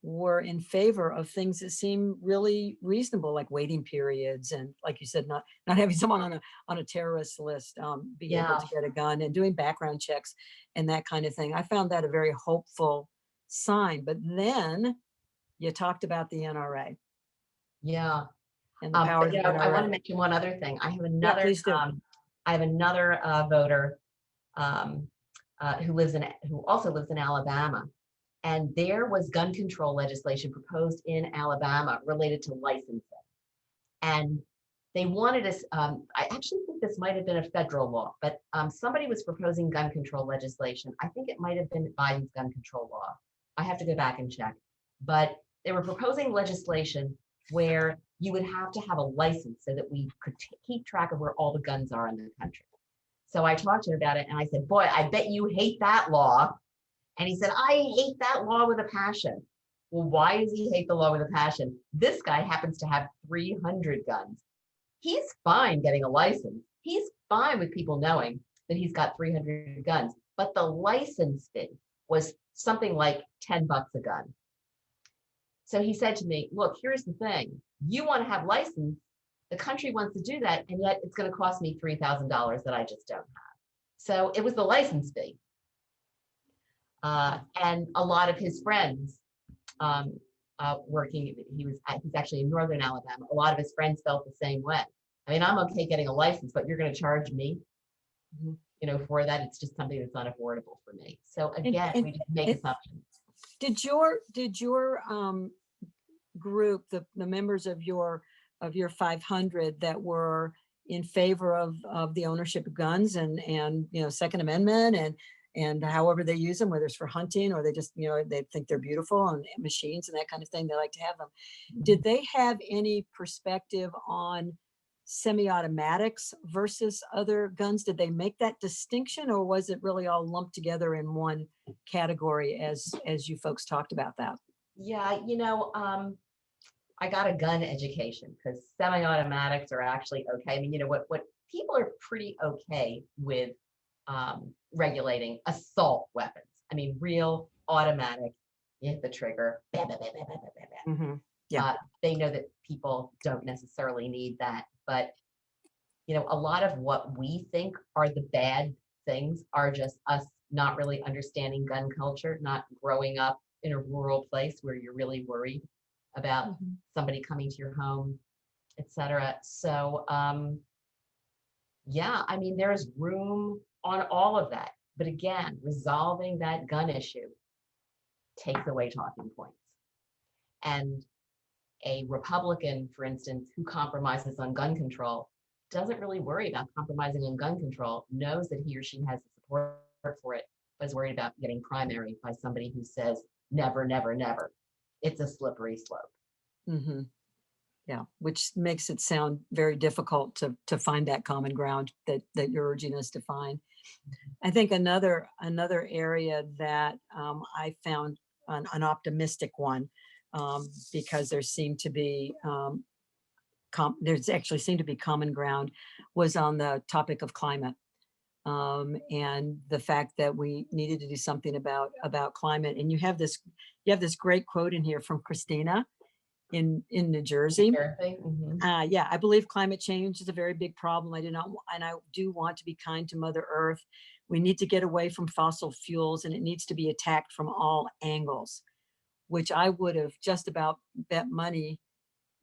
were in favor of things that seem really reasonable, like waiting periods, and, like you said, not having someone on a terrorist list be able to get a gun, and doing background checks and that kind of thing. I found that a very hopeful sign. But then you talked about the NRA. Yeah. And the power of the NRA. I want to mention one other thing. I have another. Please do. I have another voter who also lives in Alabama. And there was gun control legislation proposed in Alabama related to licensing. And they wanted us, I actually think this might have been a federal law, but somebody was proposing gun control legislation. I think it might have been Biden's gun control law. I have to go back and check. But they were proposing legislation where you would have to have a license so that we could keep track of where all the guns are in the country. So I talked to him about it, and I said, boy, I bet you hate that law. And he said, I hate that law with a passion. Well, why does he hate the law with a passion? This guy happens to have 300 guns. He's fine getting a license. He's fine with people knowing that he's got 300 guns. But the license fee was something like $10 a gun. So he said to me, look, here's the thing. You want to have license. The country wants to do that. And yet it's going to cost me $3,000 that I just don't have. So it was the license fee. And a lot of his friends working, he's actually in Northern Alabama. A lot of his friends felt the same way. I mean, I'm okay getting a license, but you're going to charge me, for that. It's just something that's unaffordable for me. So again, we just make assumptions. Did your group, the members of your 500 that were in favor of the ownership of guns and Second Amendment and however they use them, whether it's for hunting or they just, they think they're beautiful and machines and that kind of thing, they like to have them. Did they have any perspective on semi-automatics versus other guns? Did they make that distinction, or was it really all lumped together in one category as you folks talked about that? Yeah, I got a gun education because semi-automatics are actually okay. I mean, what people are pretty okay with regulating assault weapons. I mean, real automatic, you hit the trigger, bah, bah, bah, bah, bah, bah, bah. Yeah. They know that people don't necessarily need that, but a lot of what we think are the bad things are just us not really understanding gun culture, not growing up in a rural place where you're really worried about somebody coming to your home, etc. So yeah, I mean, there's room on all of that. But again, resolving that gun issue takes away talking points. And a Republican, for instance, who compromises on gun control doesn't really worry about compromising on gun control, knows that he or she has the support for it, but is worried about getting primaried by somebody who says, never, never, never. It's a slippery slope. Mm-hmm. Yeah, which makes it sound very difficult to find that common ground that you're urging us to find. I think another area that I found an optimistic one, because there seemed to be there's actually seemed to be common ground, was on the topic of climate, and the fact that we needed to do something about climate. And you have this great quote in here from Christina in New Jersey. Yeah, I believe climate change is a very big problem. I do want to be kind to Mother Earth. We need to get away from fossil fuels, and it needs to be attacked from all angles, which I would have just about bet money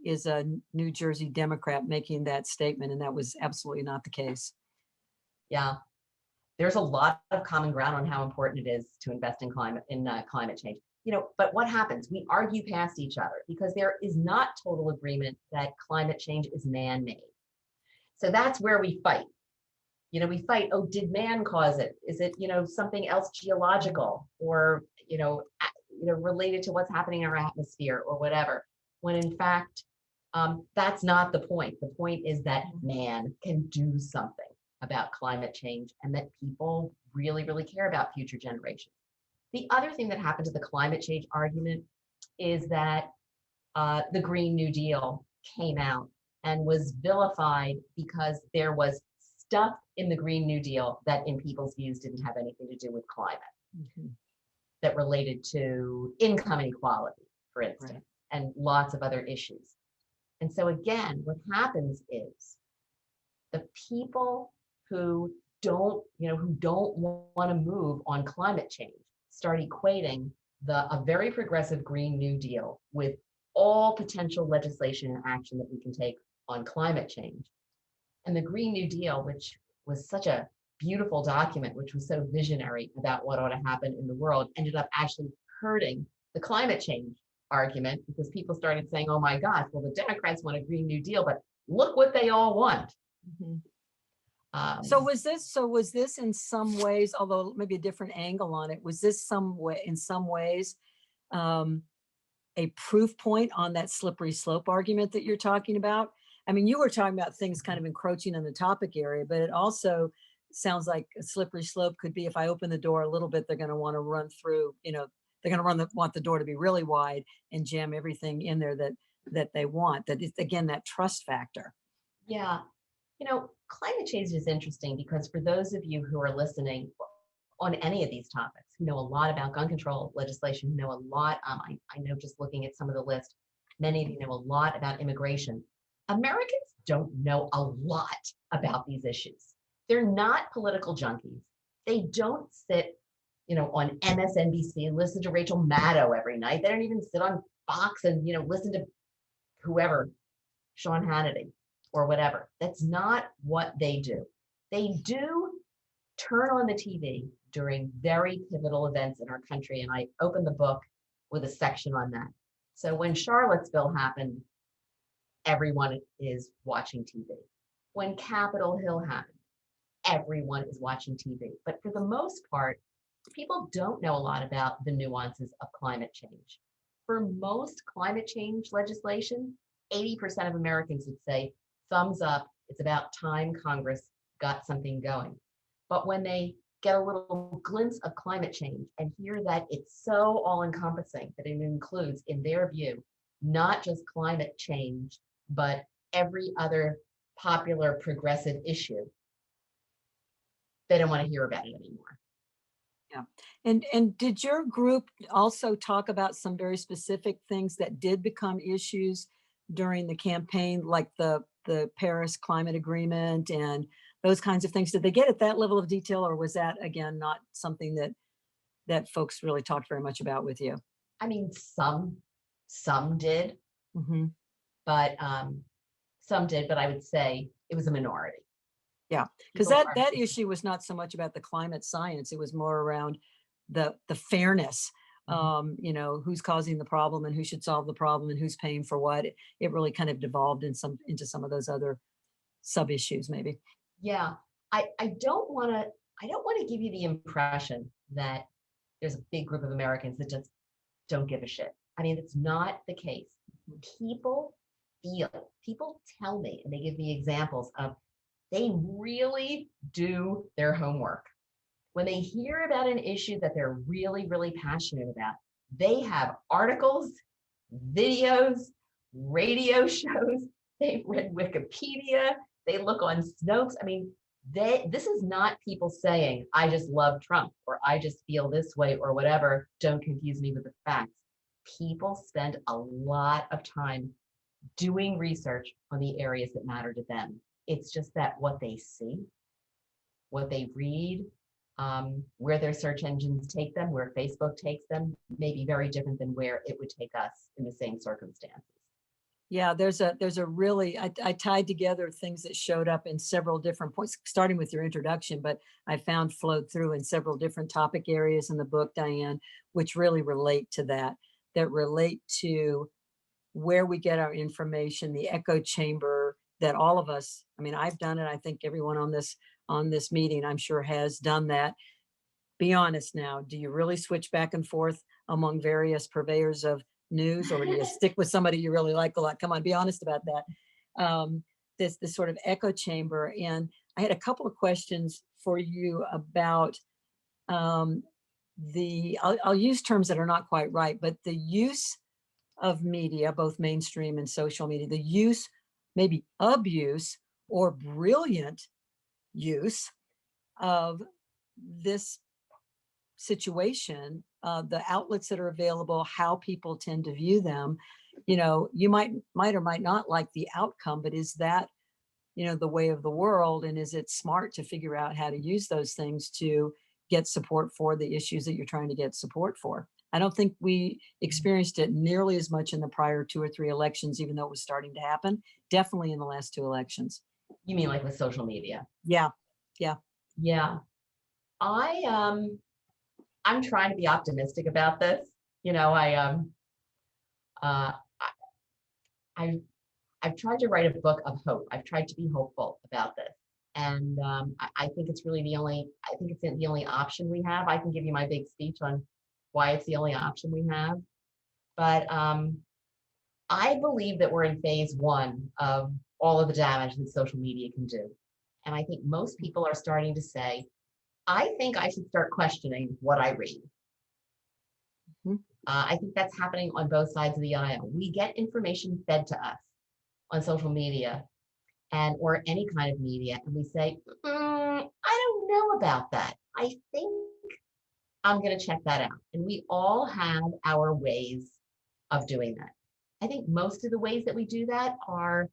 is a New Jersey Democrat making that statement, and that was absolutely not the case. Yeah, there's a lot of common ground on how important it is to invest in climate change. But what happens? We argue past each other because there is not total agreement that climate change is man-made. So that's where we fight. We fight, oh, did man cause it? Is it, something else geological or, related to what's happening in our atmosphere or whatever, when in fact, that's not the point. The point is that man can do something about climate change and that people really, really care about future generations. The other thing that happened to the climate change argument is that the Green New Deal came out and was vilified because there was stuff in the Green New Deal that in people's views didn't have anything to do with climate, that related to income inequality, for instance, and lots of other issues. And so again, what happens is the people who don't want to move on climate change start equating a very progressive Green New Deal with all potential legislation and action that we can take on climate change. And the Green New Deal, which was such a beautiful document, which was so visionary about what ought to happen in the world, ended up actually hurting the climate change argument because people started saying, oh my gosh, well, the Democrats want a Green New Deal, but look what they all want. So was this in some ways, although maybe a different angle on it, was this in some ways a proof point on that slippery slope argument that you're talking about? I mean, you were talking about things kind of encroaching on the topic area, but it also sounds like a slippery slope could be if I open the door a little bit, they're going to want to run through, they're going to want the door to be really wide and jam everything in there that they want. That is, again, that trust factor. Yeah. Climate change is interesting because for those of you who are listening on any of these topics, who know a lot about gun control legislation, who know a lot, I know just looking at some of the list, many of you know a lot about immigration. Americans don't know a lot about these issues. They're not political junkies. They don't sit, on MSNBC and listen to Rachel Maddow every night. They don't even sit on Fox and, listen to whoever, Sean Hannity or whatever. That's not what they do. They do turn on the TV during very pivotal events in our country. And I opened the book with a section on that. So when Charlottesville happened, everyone is watching TV. When Capitol Hill happened, everyone is watching TV. But for the most part, people don't know a lot about the nuances of climate change. For most climate change legislation, 80% of Americans would say, thumbs up, it's about time Congress got something going. But when they get a little glimpse of climate change and hear that it's so all-encompassing that it includes, in their view, not just climate change, but every other popular progressive issue, they don't want to hear about it anymore. Yeah. And did your group also talk about some very specific things that did become issues during the campaign, like the Paris Climate Agreement and those kinds of things. Did they get at that level of detail, or was that, again, not something that folks really talked very much about with you? I mean, some did, Hmm. but I would say it was a minority. Yeah, because People that issue was not so much about the climate science. It was more around the fairness. Mhm. Who's causing the problem and who should solve the problem and who's paying for what. It really kind of devolved into some of those other sub issues, maybe. Yeah, I don't want to give you the impression that there's a big group of Americans that just don't give a shit. I mean, it's not the case. People people tell me, and they give me examples of they really do their homework. When they hear about an issue that they're really, really passionate about, they have articles, videos, radio shows, they've read Wikipedia, they look on Snopes. I mean, this is not people saying, I just love Trump or I just feel this way or whatever. Don't confuse me with the facts. People spend a lot of time doing research on the areas that matter to them. It's just that what they see, what they read, where their search engines take them, where Facebook takes them, may be very different than where it would take us in the same circumstances. Yeah, there's a really, I tied together things that showed up in several different points, starting with your introduction, but I found flowed through in several different topic areas in the book, Diane, which really relate to that relate to where we get our information, the echo chamber that all of us, I mean, I've done it. I think everyone on this meeting, I'm sure, has done that. Be honest now. Do you really switch back and forth among various purveyors of news, or do you stick with somebody you really like a lot? Come on, be honest about that. This sort of echo chamber. And I had a couple of questions for you about I'll use terms that are not quite right, but the use of media, both mainstream and social media, the use, maybe abuse or brilliant use of this situation, the outlets that are available, how people tend to view them. You might or might not like the outcome, but is that, the way of the world? And is it smart to figure out how to use those things to get support for the issues that you're trying to get support for? I don't think we experienced it nearly as much in the prior 2 or 3 elections, even though it was starting to happen. Definitely in the last 2 elections. You mean like with social media? Yeah. Yeah. Yeah. I'm trying to be optimistic about this. Uh I I've tried to write a book of hope. I've tried to be hopeful about this. And I think it's really I think it's the only option we have. I can give you my big speech on why it's the only option we have. But I believe that we're in phase 1 of all of the damage that social media can do. And I think most people are starting to say, I think I should start questioning what I read. Mm-hmm. I think that's happening on both sides of the aisle. We get information fed to us on social media or any kind of media, and we say, I don't know about that. I think I'm going to check that out. And we all have our ways of doing that. I think most of the ways that we do that are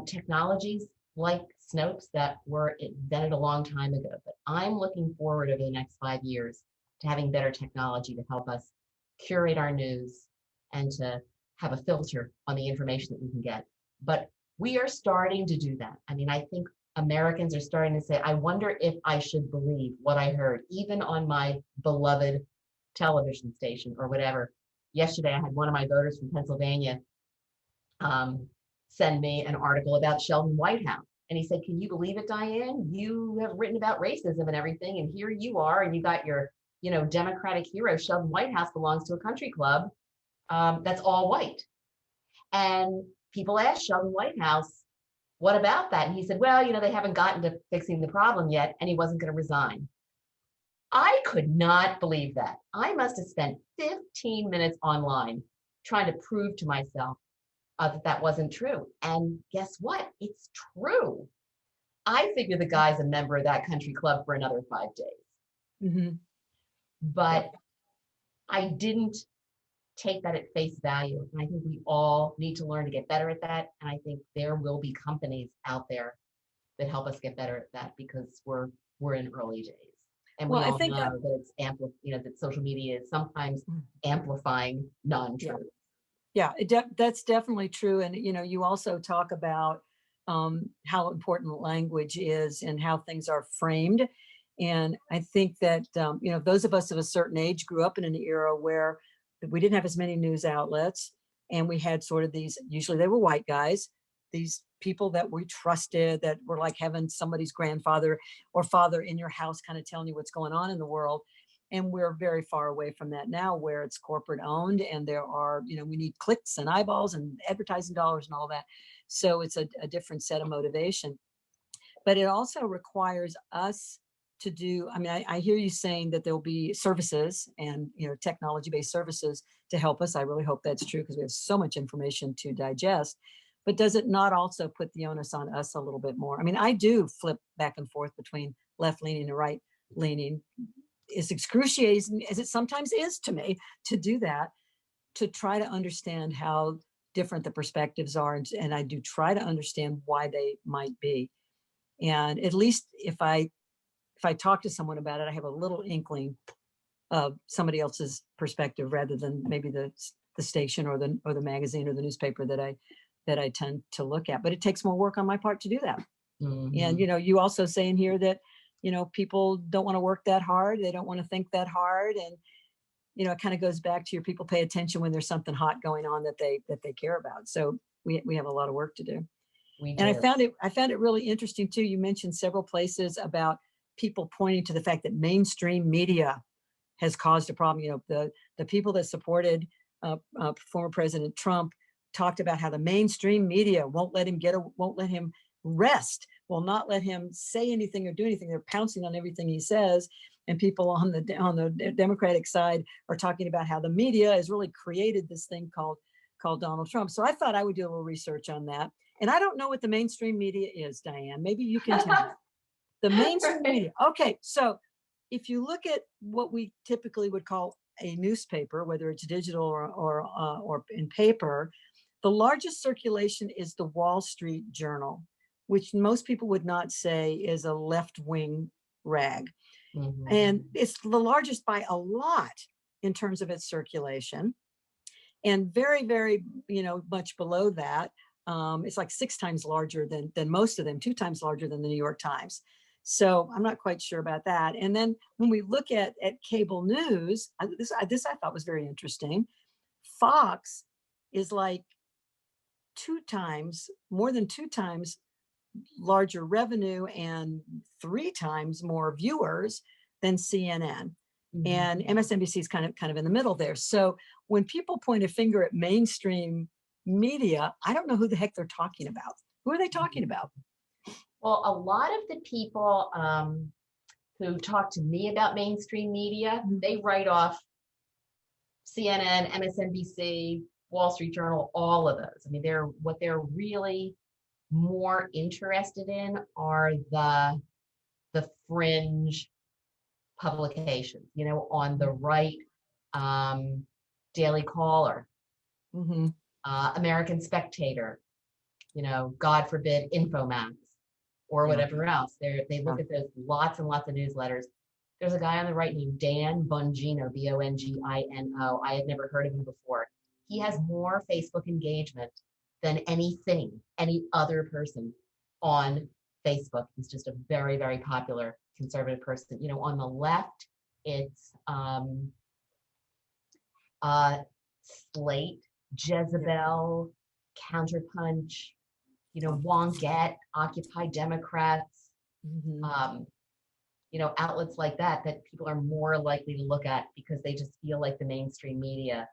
technologies like Snopes that were invented a long time ago. But I'm looking forward over the next 5 years to having better technology to help us curate our news and to have a filter on the information that we can get. But we are starting to do that. I mean, I think Americans are starting to say, I wonder if I should believe what I heard, even on my beloved television station or whatever. Yesterday, I had one of my voters from Pennsylvania send me an article about Sheldon Whitehouse. And he said, can you believe it, Diane? You have written about racism and everything. And here you are, and you got your, Democratic hero. Sheldon Whitehouse belongs to a country club that's all white. And people asked Sheldon Whitehouse, what about that? And he said, well, they haven't gotten to fixing the problem yet, and he wasn't going to resign. I could not believe that. I must have spent 15 minutes online trying to prove to myself that wasn't true. And guess what? It's true. I figure the guy's a member of that country club for another 5 days. Mm-hmm. But I didn't take that at face value. And I think we all need to learn to get better at that. And I think there will be companies out there that help us get better at that, because we're in early days. And Well, we I all think know that it's that social media is sometimes amplifying non-truth. Yeah, that's definitely true. And, you also talk about how important language is and how things are framed. And I think that, those of us of a certain age grew up in an era where we didn't have as many news outlets. And we had sort of these, usually they were white guys, these people that we trusted, that were like having somebody's grandfather or father in your house kind of telling you what's going on in the world. And we're very far away from that now, where it's corporate owned and there are, we need clicks and eyeballs and advertising dollars and all that. So it's a different set of motivation. But it also requires us to do, I hear you saying that there'll be services and, technology-based services to help us. I really hope that's true, because we have so much information to digest. But does it not also put the onus on us a little bit more? I do flip back and forth between left-leaning and right-leaning. As excruciating as it sometimes is to me to do that, to try to understand how different the perspectives are. And I do try to understand why they might be. And at least if I talk to someone about it, I have a little inkling of somebody else's perspective, rather than maybe the station or the magazine or the newspaper that I tend to look at. But it takes more work on my part to do that. Mm-hmm. And, you also say in here that, people don't want to work that hard. They don't want to think that hard. And, it kind of goes back to your people pay attention when there's something hot going on that they care about. So we have a lot of work to do. And I found it really interesting too. You mentioned several places about people pointing to the fact that mainstream media has caused a problem. The people that supported former President Trump talked about how the mainstream media won't let him rest, will not let him say anything or do anything. They're pouncing on everything he says. And people on the Democratic side are talking about how the media has really created this thing called Donald Trump. So I thought I would do a little research on that. And I don't know what the mainstream media is, Diane. Maybe you can tell me. The mainstream media. Okay, so if you look at what we typically would call a newspaper, whether it's digital or in paper, the largest circulation is the Wall Street Journal, which most people would not say is a left-wing rag. Mm-hmm. And it's the largest by a lot in terms of its circulation. And very, very, much below that, it's like 6 times larger than most of them, 2 times larger than the New York Times. So I'm not quite sure about that. And then when we look at cable news, this I thought was very interesting. Fox is like more than 2 times larger revenue and 3 times more viewers than CNN. Mm-hmm. And MSNBC is kind of in the middle there. So when people point a finger at mainstream media, I don't know who the heck they're talking about. Who are they talking about? Well, a lot of the people who talk to me about mainstream media, they write off CNN, MSNBC, Wall Street Journal, all of those. What they're really more interested in are the fringe publications, on the right, Daily Caller, mm-hmm. American Spectator, God forbid, Infomax, or whatever else. They look at those, lots and lots of newsletters. There's a guy on the right named Dan Bongino, Bongino. I had never heard of him before. He has more Facebook engagement than any other person on Facebook. He's just a very, very popular conservative person. On the left, it's Slate, Jezebel, Counterpunch, Wonget, Occupy Democrats, Mm-hmm. Outlets like that people are more likely to look at, because they just feel like the mainstream media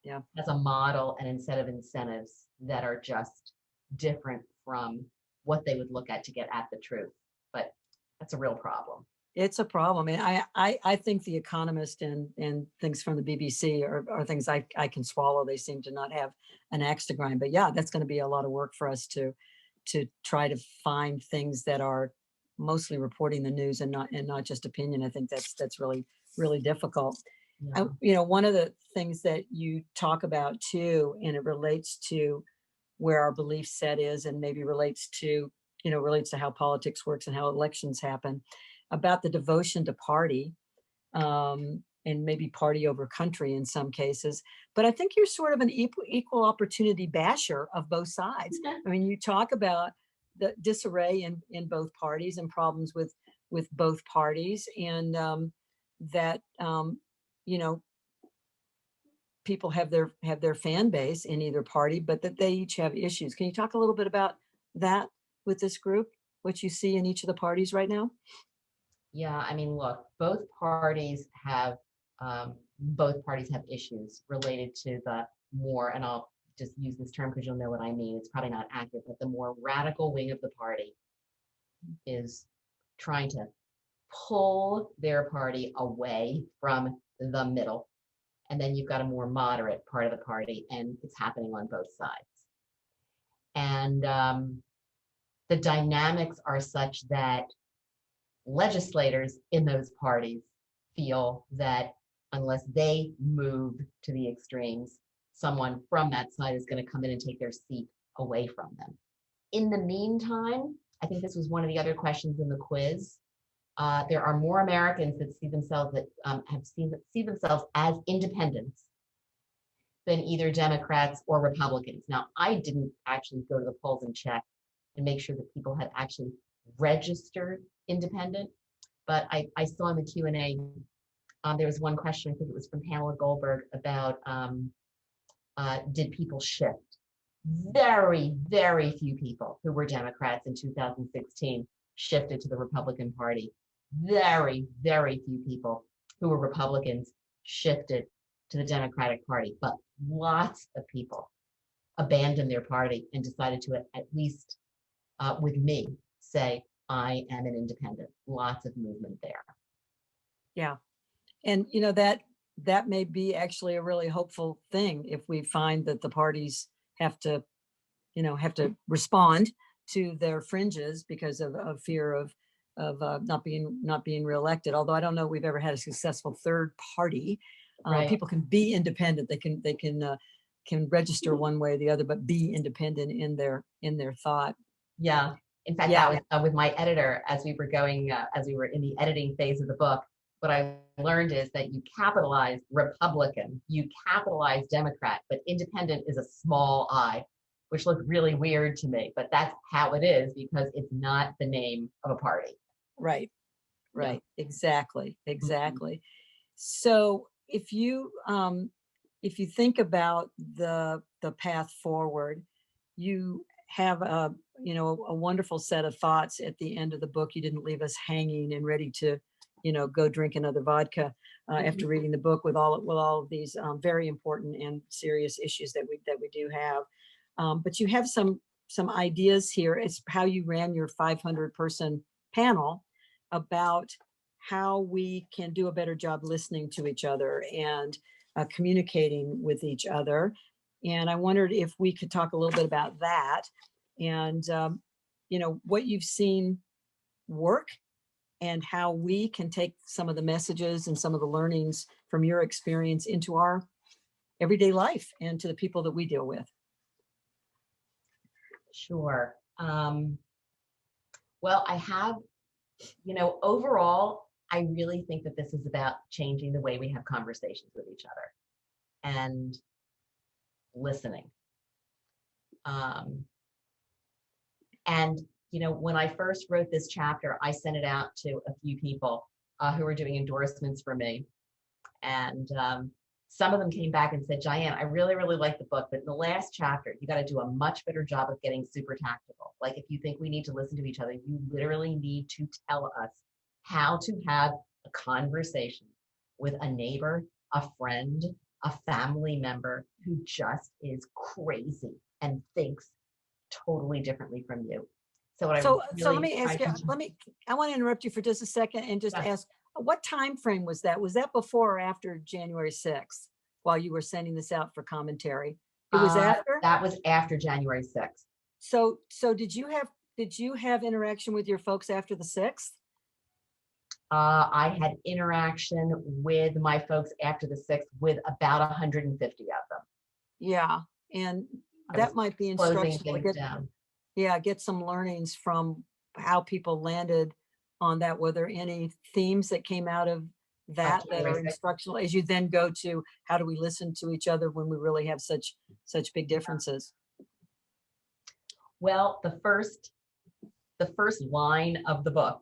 has a model and a set of incentives that are just different from what they would look at to get at the truth. But that's a real problem. It's a problem. And I think The Economist and things from the BBC are things I can swallow. They seem to not have an axe to grind. But yeah, that's going to be a lot of work for us to try to find things that are mostly reporting the news and not just opinion. I think that's really, really difficult. Yeah. One of the things that you talk about too, and it relates to where our belief set is, and maybe relates to relates to how politics works and how elections happen, about the devotion to party, and maybe party over country in some cases. But I think you're sort of an equal opportunity basher of both sides. I mean, you talk about the disarray in both parties and problems with both parties, and that people have their fan base in either party, but that they each have issues. Can you talk a little bit about that with this group, what you see in each of the parties right now? Yeah, I mean, look, both parties have issues related to the more, and I'll just use this term because you'll know what I mean. It's probably not accurate, but the more radical wing of the party is trying to pull their party away from the middle. And then you've got a more moderate part of the party, and it's happening on both sides. And the dynamics are such that legislators in those parties feel that unless they move to the extremes, someone from that side is going to come in and take their seat away from them. In the meantime, I think this was one of the other questions in the quiz. There are more Americans that see themselves see themselves as independents than either Democrats or Republicans. Now, I didn't actually go to the polls and check and make sure that people had actually registered independent, but I saw in the Q&A, there was one question, I think it was from Pamela Goldberg, about did people shift? Very, very few people who were Democrats in 2016 shifted to the Republican Party. Very, very few people who were Republicans shifted to the Democratic Party, but lots of people abandoned their party and decided to, at least with me, say, I am an independent. Lots of movement there. Yeah. And, that may be actually a really hopeful thing if we find that the parties have to respond to their fringes because of fear of not being reelected. Although I don't know if we've ever had a successful third party. Right. People can be independent. They can register one way or the other, but be independent in their thought. Yeah. In fact, that was with my editor as we were in the editing phase of the book. What I learned is that you capitalize Republican, you capitalize Democrat, but independent is a small I, which looked really weird to me, but that's how it is because it's not the name of a party. Right. Yeah. Exactly. Mm-hmm. So if you think about the path forward, you have a wonderful set of thoughts at the end of the book. You didn't leave us hanging and ready to go drink another vodka after reading the book with all of these very important and serious issues that we do have. But you have some ideas here. It's how you ran your 500-person panel about how we can do a better job listening to each other and communicating with each other. And I wondered if we could talk a little bit about that and what you've seen work and how we can take some of the messages and some of the learnings from your experience into our everyday life and to the people that we deal with. Sure. Well, I have, overall, I really think that this is about changing the way we have conversations with each other and listening. When I first wrote this chapter, I sent it out to a few people who were doing endorsements for me. And some of them came back and said, Diane, I really, really like the book, but in the last chapter, you got to do a much better job of getting super tactical. Like if you think we need to listen to each other, you literally need to tell us how to have a conversation with a neighbor, a friend, a family member who just is crazy and thinks totally differently from you. So let me ask you, I want to interrupt you for just a second and just ask, what time frame was that? Was that before or after January 6th while you were sending this out for commentary? It was after? That was after January 6th. So did you have interaction with your folks after the 6th? I had interaction with my folks after the 6th with about 150 of them. Yeah. And that might be instructional. yeah, get some learnings from how people landed on that. Were there any themes that came out of that that January are 6th. instructional as you then go to how do we listen to each other when we really have such big differences? Well, the first line of the book,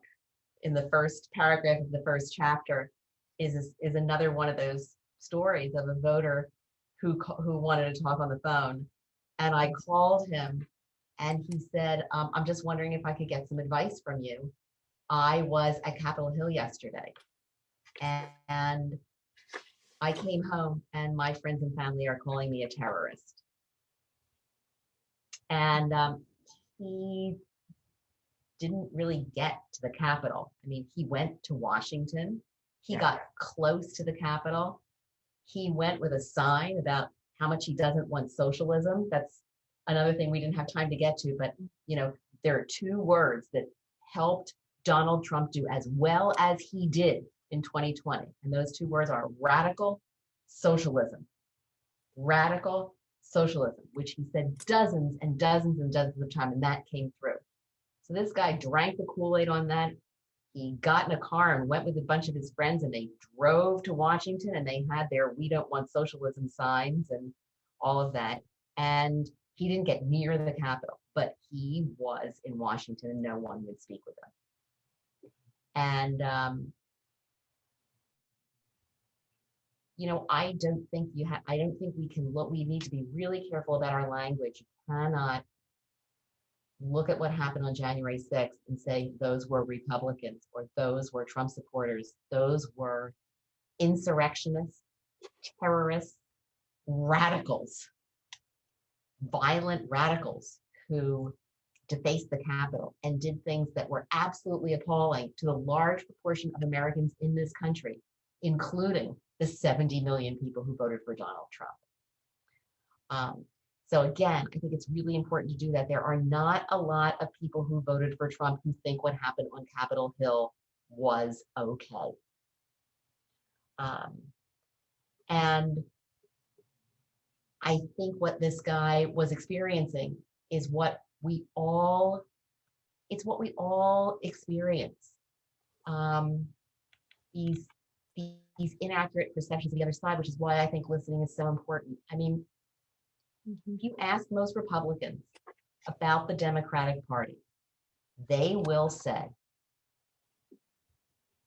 in the first paragraph of the first chapter, is another one of those stories of a voter who wanted to talk on the phone, and I called him, and he said, "I'm just wondering if I could get some advice from you. I was at Capitol Hill yesterday, and I came home, and my friends and family are calling me a terrorist." And he didn't really get to the Capitol. I mean, he went to Washington. He got close to the Capitol. He went with a sign about how much he doesn't want socialism. That's another thing we didn't have time to get to, but there are two words that helped Donald Trump do as well as he did in 2020. And those two words are radical socialism. Radical socialism, which he said dozens and dozens and dozens of times, and that came through. So this guy drank the Kool-Aid on that. He got in a car and went with a bunch of his friends, and they drove to Washington, and they had their "We don't want socialism" signs and all of that. And he didn't get near the Capitol, but he was in Washington, and no one would speak with him. And I don't think we can look. We need to be really careful about our language. You cannot look at what happened on January 6th and say those were Republicans or those were Trump supporters. Those were insurrectionists, terrorists, radicals, violent radicals who defaced the Capitol and did things that were absolutely appalling to the large proportion of Americans in this country, including the 70 million people who voted for Donald Trump. So again, I think it's really important to do that. There are not a lot of people who voted for Trump who think what happened on Capitol Hill was okay. And I think what this guy was experiencing is what we all experience. These inaccurate perceptions of the other side, which is why I think listening is so important. I mean, if you ask most Republicans about the Democratic Party, they will say,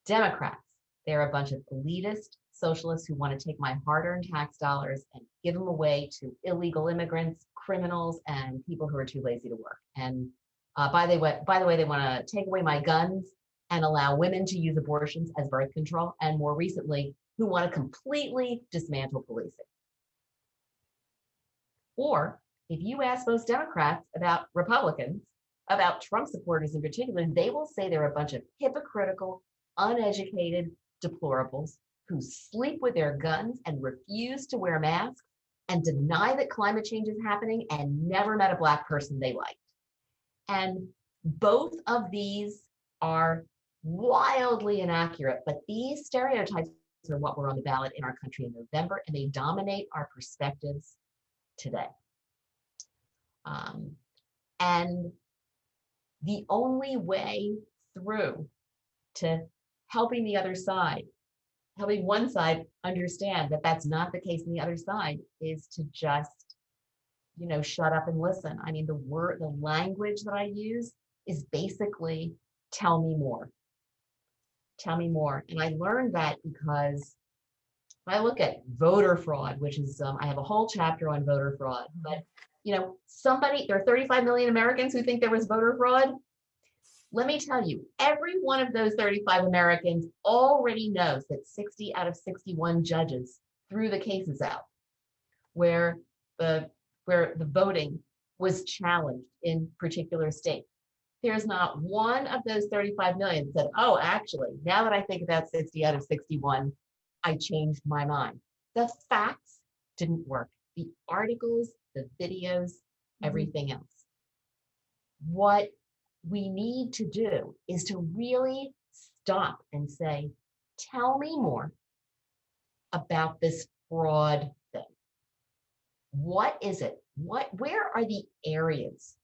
Democrats, they're a bunch of elitist socialists who want to take my hard-earned tax dollars and give them away to illegal immigrants, criminals, and people who are too lazy to work. And by the way, they want to take away my guns and allow women to use abortions as birth control, and more recently, who want to completely dismantle policing. Or if you ask most Democrats about Republicans, about Trump supporters in particular, they will say they're a bunch of hypocritical, uneducated deplorables who sleep with their guns and refuse to wear masks and deny that climate change is happening and never met a Black person they liked. And both of these are wildly inaccurate, but these stereotypes are what were on the ballot in our country in November, and they dominate our perspectives today. And the only way through to helping the other side, helping one side understand that that's not the case on the other side, is to just, shut up and listen. I mean, the language that I use is basically, tell me more. Tell me more. And I learned that because I look at voter fraud, which is, I have a whole chapter on voter fraud, but there are 35 million Americans who think there was voter fraud. Let me tell you, every one of those 35 Americans already knows that 60 out of 61 judges threw the cases out where the voting was challenged in particular states. There's not one of those 35 million that said, oh, actually, now that I think about 60 out of 61, I changed my mind. The facts didn't work. The articles, the videos, everything else. What we need to do is to really stop and say, tell me more about this fraud thing. What is it? Where are the areas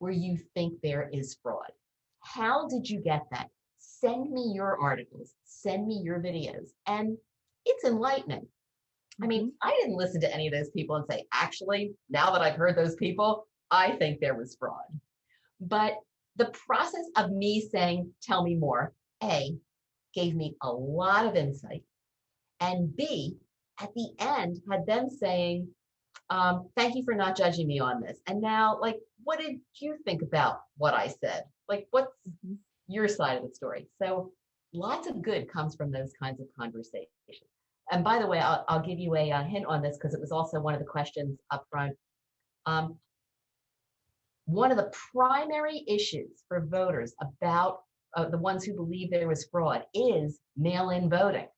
where you think there is fraud. How did you get that? Send me your articles, send me your videos. And it's enlightening. I mean, I didn't listen to any of those people and say, actually, now that I've heard those people, I think there was fraud. But the process of me saying, tell me more, A, gave me a lot of insight. And B, at the end, had them saying, thank you for not judging me on this. And now, like, what did you think about what I said? Like, what's your side of the story? So lots of good comes from those kinds of conversations. And by the way, I'll give you a hint on this because it was also one of the questions up front. One of the primary issues for voters about the ones who believe there was fraud is mail-in voting.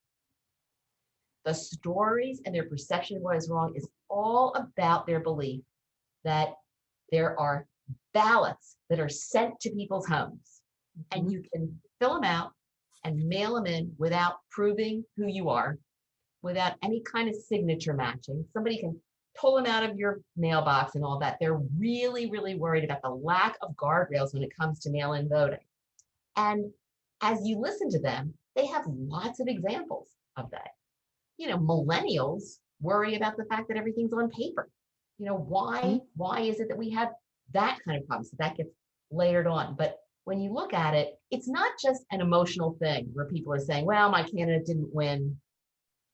The stories and their perception of what is wrong is all about their belief that there are ballots that are sent to people's homes, and you can fill them out and mail them in without proving who you are, without any kind of signature matching. Somebody can pull them out of your mailbox and all that. They're really, really worried about the lack of guardrails when it comes to mail-in voting. And as you listen to them, they have lots of examples of that. You know, millennials worry about the fact that everything's on paper. You know, why is it that we have that kind of problem? So that gets layered on. But when you look at it, it's not just an emotional thing where people are saying, well, my candidate didn't win,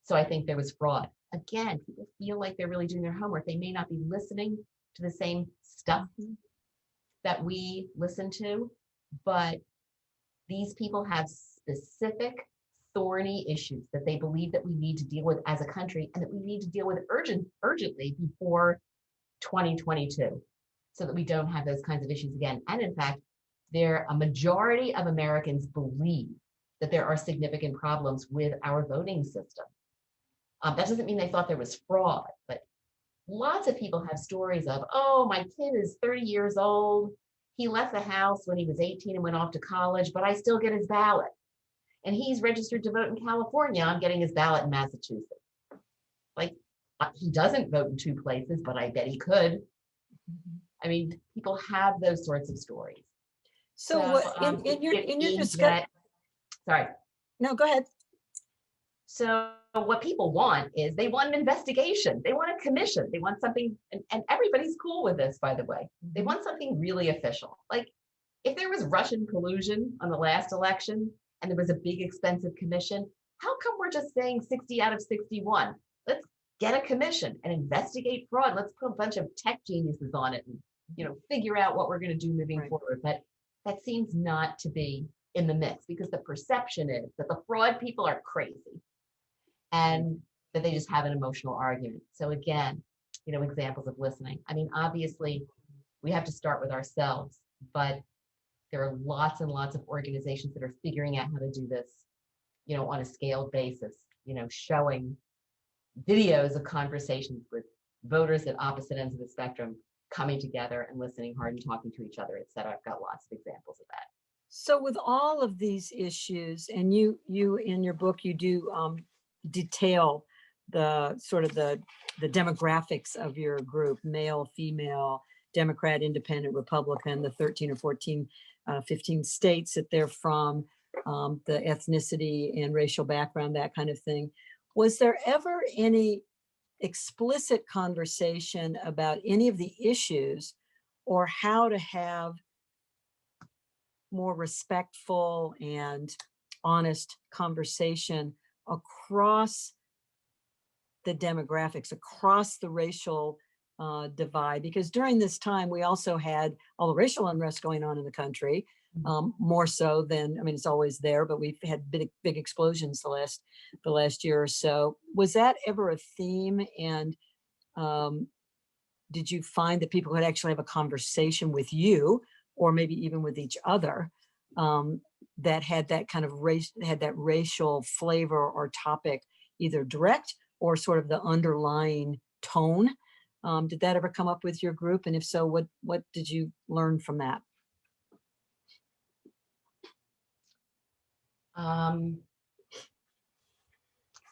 so I think there was fraud. Again, people feel like they're really doing their homework. They may not be listening to the same stuff that we listen to, but these people have specific thorny issues that they believe that we need to deal with as a country and that we need to deal with urgently before 2022 so that we don't have those kinds of issues again. And in fact, a majority of Americans believe that there are significant problems with our voting system. That doesn't mean they thought there was fraud, but lots of people have stories of, oh, my kid is 30 years old. He left the house when he was 18 and went off to college, but I still get his ballot. And he's registered to vote in California. I'm getting his ballot in Massachusetts. Like, he doesn't vote in two places, but I bet he could. I mean, people have those sorts of stories. So in your discussion, sorry. No, go ahead. So what people want is they want an investigation. They want a commission. They want something, and everybody's cool with this, by the way. They want something really official. Like if there was Russian collusion on the last election and there was a big expensive commission, how come we're just saying 60 out of 61? Let's get a commission and investigate fraud. Let's put a bunch of tech geniuses on it and, you know, figure out what we're going to do moving forward. But that seems not to be in the mix because the perception is that the fraud people are crazy and that they just have an emotional argument. So again, you know, examples of listening. I mean, obviously, we have to start with ourselves, but there are lots and lots of organizations that are figuring out how to do this, you know, on a scaled basis, you know, showing videos of conversations with voters at opposite ends of the spectrum coming together and listening hard and talking to each other, et cetera. I've got lots of examples of that. So with all of these issues, and you in your book, you do detail the sort of the demographics of your group, male, female, Democrat, Independent, Republican, the 13 or 14, 15 states that they're from, the ethnicity and racial background, that kind of thing. Was there ever any explicit conversation about any of the issues or how to have more respectful and honest conversation across the demographics, across the racial divide? Because during this time, we also had all the racial unrest going on in the country, more so than, I mean, it's always there, but we've had big explosions the last year or so. Was that ever a theme? And did you find that people could actually have a conversation with you, or maybe even with each other, that had that kind of racial flavor or topic, either direct or sort of the underlying tone? Did that ever come up with your group? And if so, what did you learn from that?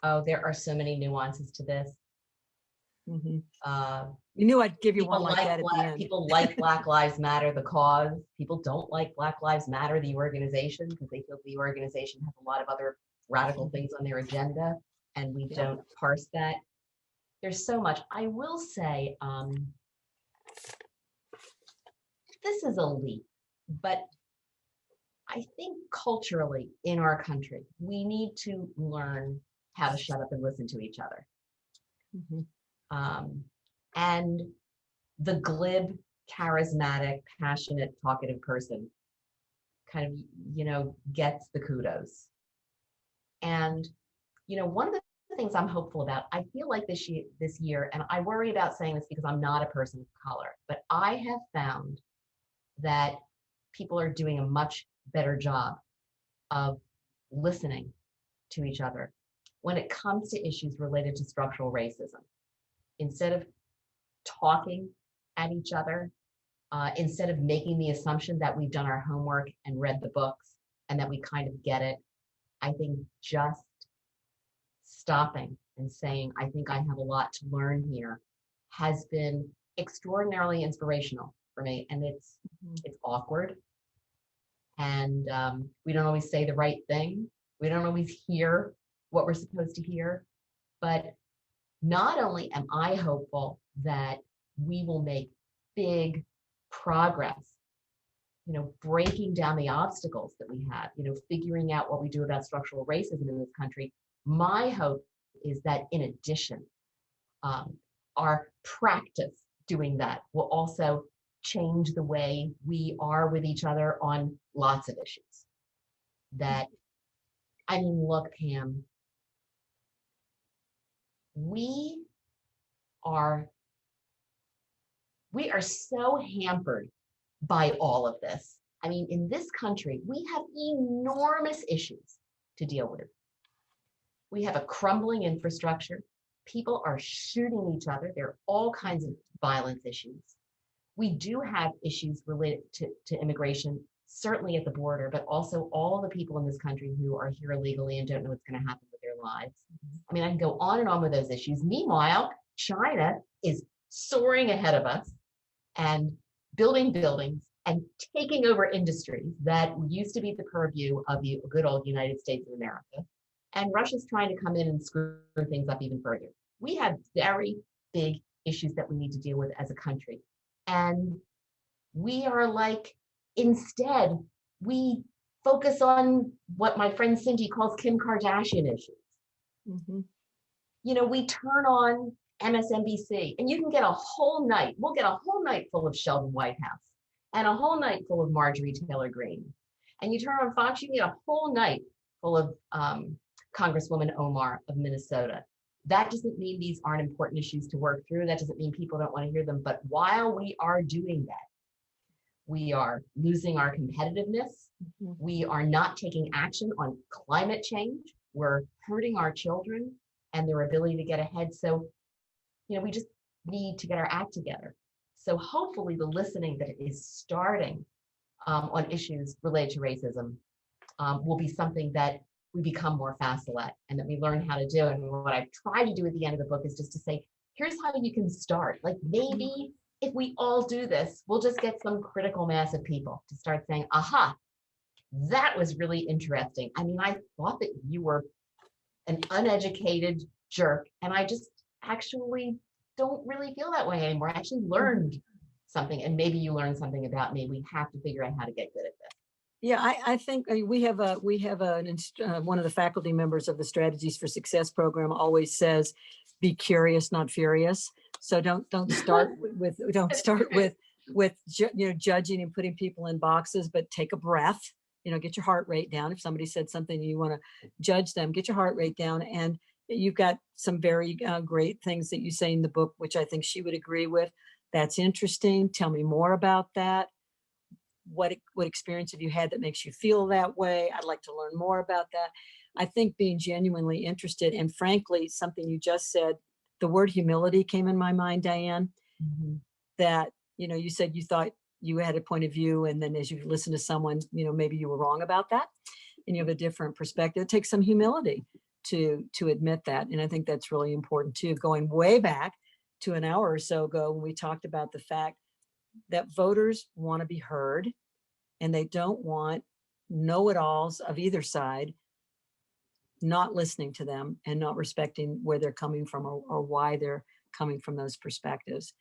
Oh, there are so many nuances to this. Mhm. Uh, You knew I'd give you people one like that at the end. people like Black Lives Matter, the cause. People don't like Black Lives Matter, the organization, because they feel the organization has a lot of other radical things on their agenda, and we Yeah. don't parse that. There's so much. I will say, this is a leap, but I think culturally in our country, we need to learn how to shut up and listen to each other. Mhm. And the glib, charismatic, passionate, talkative person kind of, gets the kudos. And, one of the things I'm hopeful about, I feel like this year, and I worry about saying this because I'm not a person of color, but I have found that people are doing a much better job of listening to each other when it comes to issues related to structural racism. Instead of talking at each other, instead of making the assumption that we've done our homework and read the books and that we kind of get it, I think just stopping and saying, I think I have a lot to learn here, has been extraordinarily inspirational for me. And it's awkward. And we don't always say the right thing. We don't always hear what we're supposed to hear. But not only am I hopeful that we will make big progress, breaking down the obstacles that we have, figuring out what we do about structural racism in this country. My hope is that in addition, our practice doing that will also change the way we are with each other on lots of issues. Look, Pam, we are so hampered by all of this. In this country, we have enormous issues to deal with. We have a crumbling infrastructure. People are shooting each other. There are all kinds of violence issues. We do have issues related to immigration, certainly at the border, but also all the people in this country who are here illegally and don't know what's going to happen with their lives. I can go on and on with those issues. Meanwhile, China is soaring ahead of us and building buildings and taking over industries that used to be the purview of the good old United States of America. And Russia's trying to come in and screw things up even further. We have very big issues that we need to deal with as a country. And we are instead, we focus on what my friend Cindy calls Kim Kardashian issues. Mhm. We turn on MSNBC and you can get a whole night. We'll get a whole night full of Sheldon Whitehouse and a whole night full of Marjorie Taylor Greene. And you turn on Fox, you get a whole night full of Congresswoman Omar of Minnesota. That doesn't mean these aren't important issues to work through. That doesn't mean people don't want to hear them. But while we are doing that, we are losing our competitiveness. Mhm. We are not taking action on climate change. We're hurting our children and their ability to get ahead. So, we just need to get our act together. So hopefully the listening that is starting on issues related to racism will be something that we become more facile at and that we learn how to do. And what I've tried to do at the end of the book is just to say, here's how you can start. Maybe if we all do this, we'll just get some critical mass of people to start saying, aha, that was really interesting. I thought that you were an uneducated jerk, and I just actually don't really feel that way anymore. I actually learned something, and maybe you learned something about me. We have to figure out how to get good at this. Yeah, I think we have one of the faculty members of the Strategies for Success program always says, "Be curious, not furious." So don't start with judging and putting people in boxes, but take a breath. Get your heart rate down. If somebody said something and you want to judge them, get your heart rate down. And you've got some very great things that you say in the book, which I think she would agree with. That's interesting. Tell me more about that. What experience have you had that makes you feel that way? I'd like to learn more about that. I think being genuinely interested, and frankly, something you just said, the word humility came in my mind, Diane, that, you said you thought you had a point of view, and then as you listen to someone, maybe you were wrong about that and you have a different perspective. It takes some humility to admit that. And I think that's really important too. Going way back to an hour or so ago when we talked about the fact that voters want to be heard and they don't want know-it-alls of either side not listening to them and not respecting where they're coming from or why they're coming from those perspectives.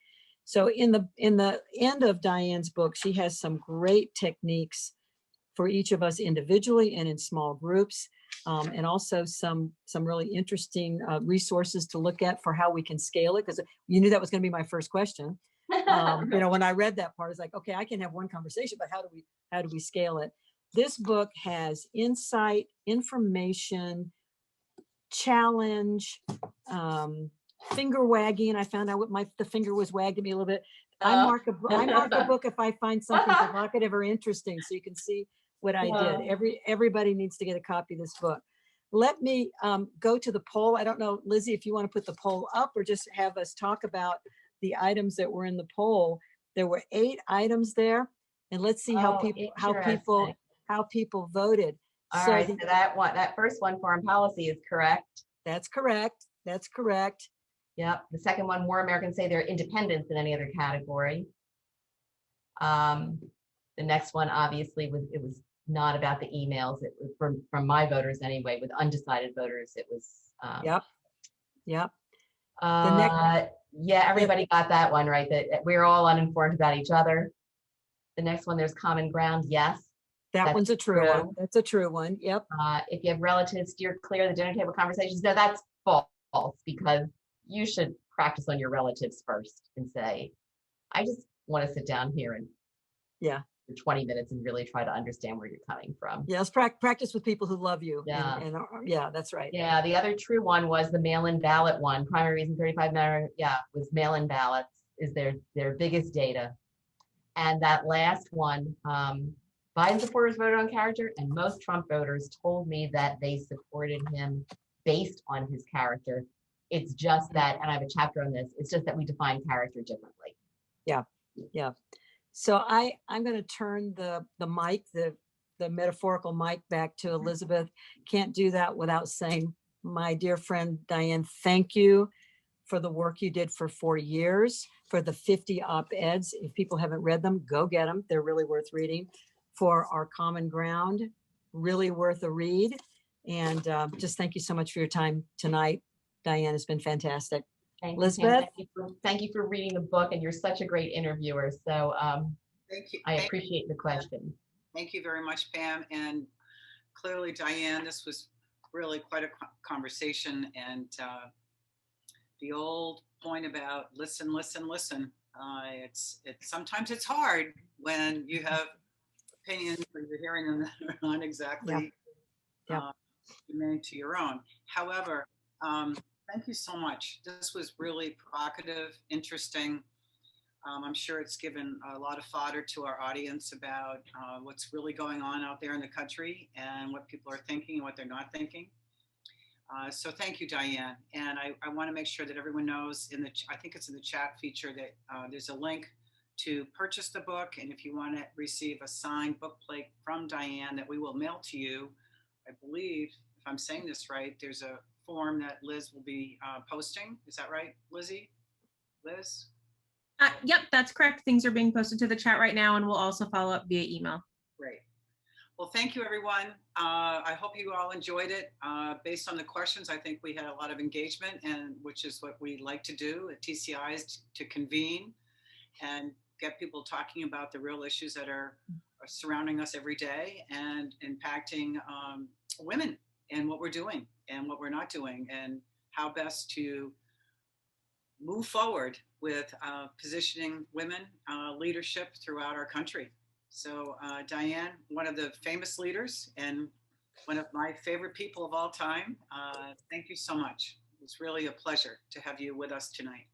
So in the end of Diane's book, she has some great techniques for each of us individually and in small groups, and also some really interesting resources to look at for how we can scale it, because you knew that was going to be my first question. When I read that part, it's like, okay, I can have one conversation, but how do we scale it? This book has insight, information, challenge, finger wagging. I found out what the finger was wagging me a little bit. I mark a book if I find something provocative or interesting, so you can see what I did. Everybody needs to get a copy of this book. Let me go to the poll. I don't know, Lizzie, if you want to put the poll up or just have us talk about the items that were in the poll. There were 8 items there, and let's see how people voted. All right, so that first one, foreign policy, is correct. That's correct. That's correct. Yep. The second one, more Americans say they're independent than any other category. The next one, obviously, was not about the emails. It was from my voters anyway. With undecided voters, it was. Yep. Yeah, everybody got that one right. That we're all uninformed about each other. The next one, there's common ground. Yes. That one's a true one. That's a true one. Yep. If you have relatives, steer clear of the dinner table conversations. No, that's false, because you should practice on your relatives first and say, I just want to sit down here and for 20 minutes and really try to understand where you're coming from. Yes, practice with people who love you. Yeah. And that's right. Yeah, the other true one was the mail-in ballot one. Primary reason 35 matter, was mail-in ballots is their biggest data. And that last one, Biden supporters voted on character, and most Trump voters told me that they supported him based on his character. It's just that, and I have a chapter on this, it's just that we define character differently. Yeah. So I'm going to turn the mic, the metaphorical mic, back to Elizabeth. Can't do that without saying, my dear friend Diane, thank you for the work you did for 4 years, for the 50 op-eds. If people haven't read them, go get them. They're really worth reading. For our common ground, really worth a read. And just thank you so much for your time tonight. Diane, has been fantastic. Elizabeth? Thank you for reading the book, and you're such a great interviewer. So thank you. I appreciate the question. Thank you very much, Pam. And clearly, Diane, this was really quite a conversation. And the old point about listen, listen, listen. Sometimes it's hard when you have opinions or you're hearing them that are not exactly germane to your own. However, thank you so much. This was really provocative, interesting. I'm sure it's given a lot of fodder to our audience about what's really going on out there in the country and what people are thinking and what they're not thinking. So thank you, Diane. And I want to make sure that everyone knows I think it's in the chat feature that there's a link to purchase the book. And if you want to receive a signed book plate from Diane that we will mail to you, I believe, if I'm saying this right, there's a form that Liz will be posting. Is that right, Lizzie? Liz? Yep, that's correct. Things are being posted to the chat right now, and we'll also follow up via email. Great. Well, thank you, everyone. I hope you all enjoyed it. Based on the questions, I think we had a lot of engagement, and which is what we like to do at TCI, is to convene and get people talking about the real issues that are surrounding us every day and impacting women and what we're doing and what we're not doing, and how best to move forward with positioning women leadership throughout our country. So Diane, one of the famous leaders and one of my favorite people of all time, thank you so much. It's really a pleasure to have you with us tonight.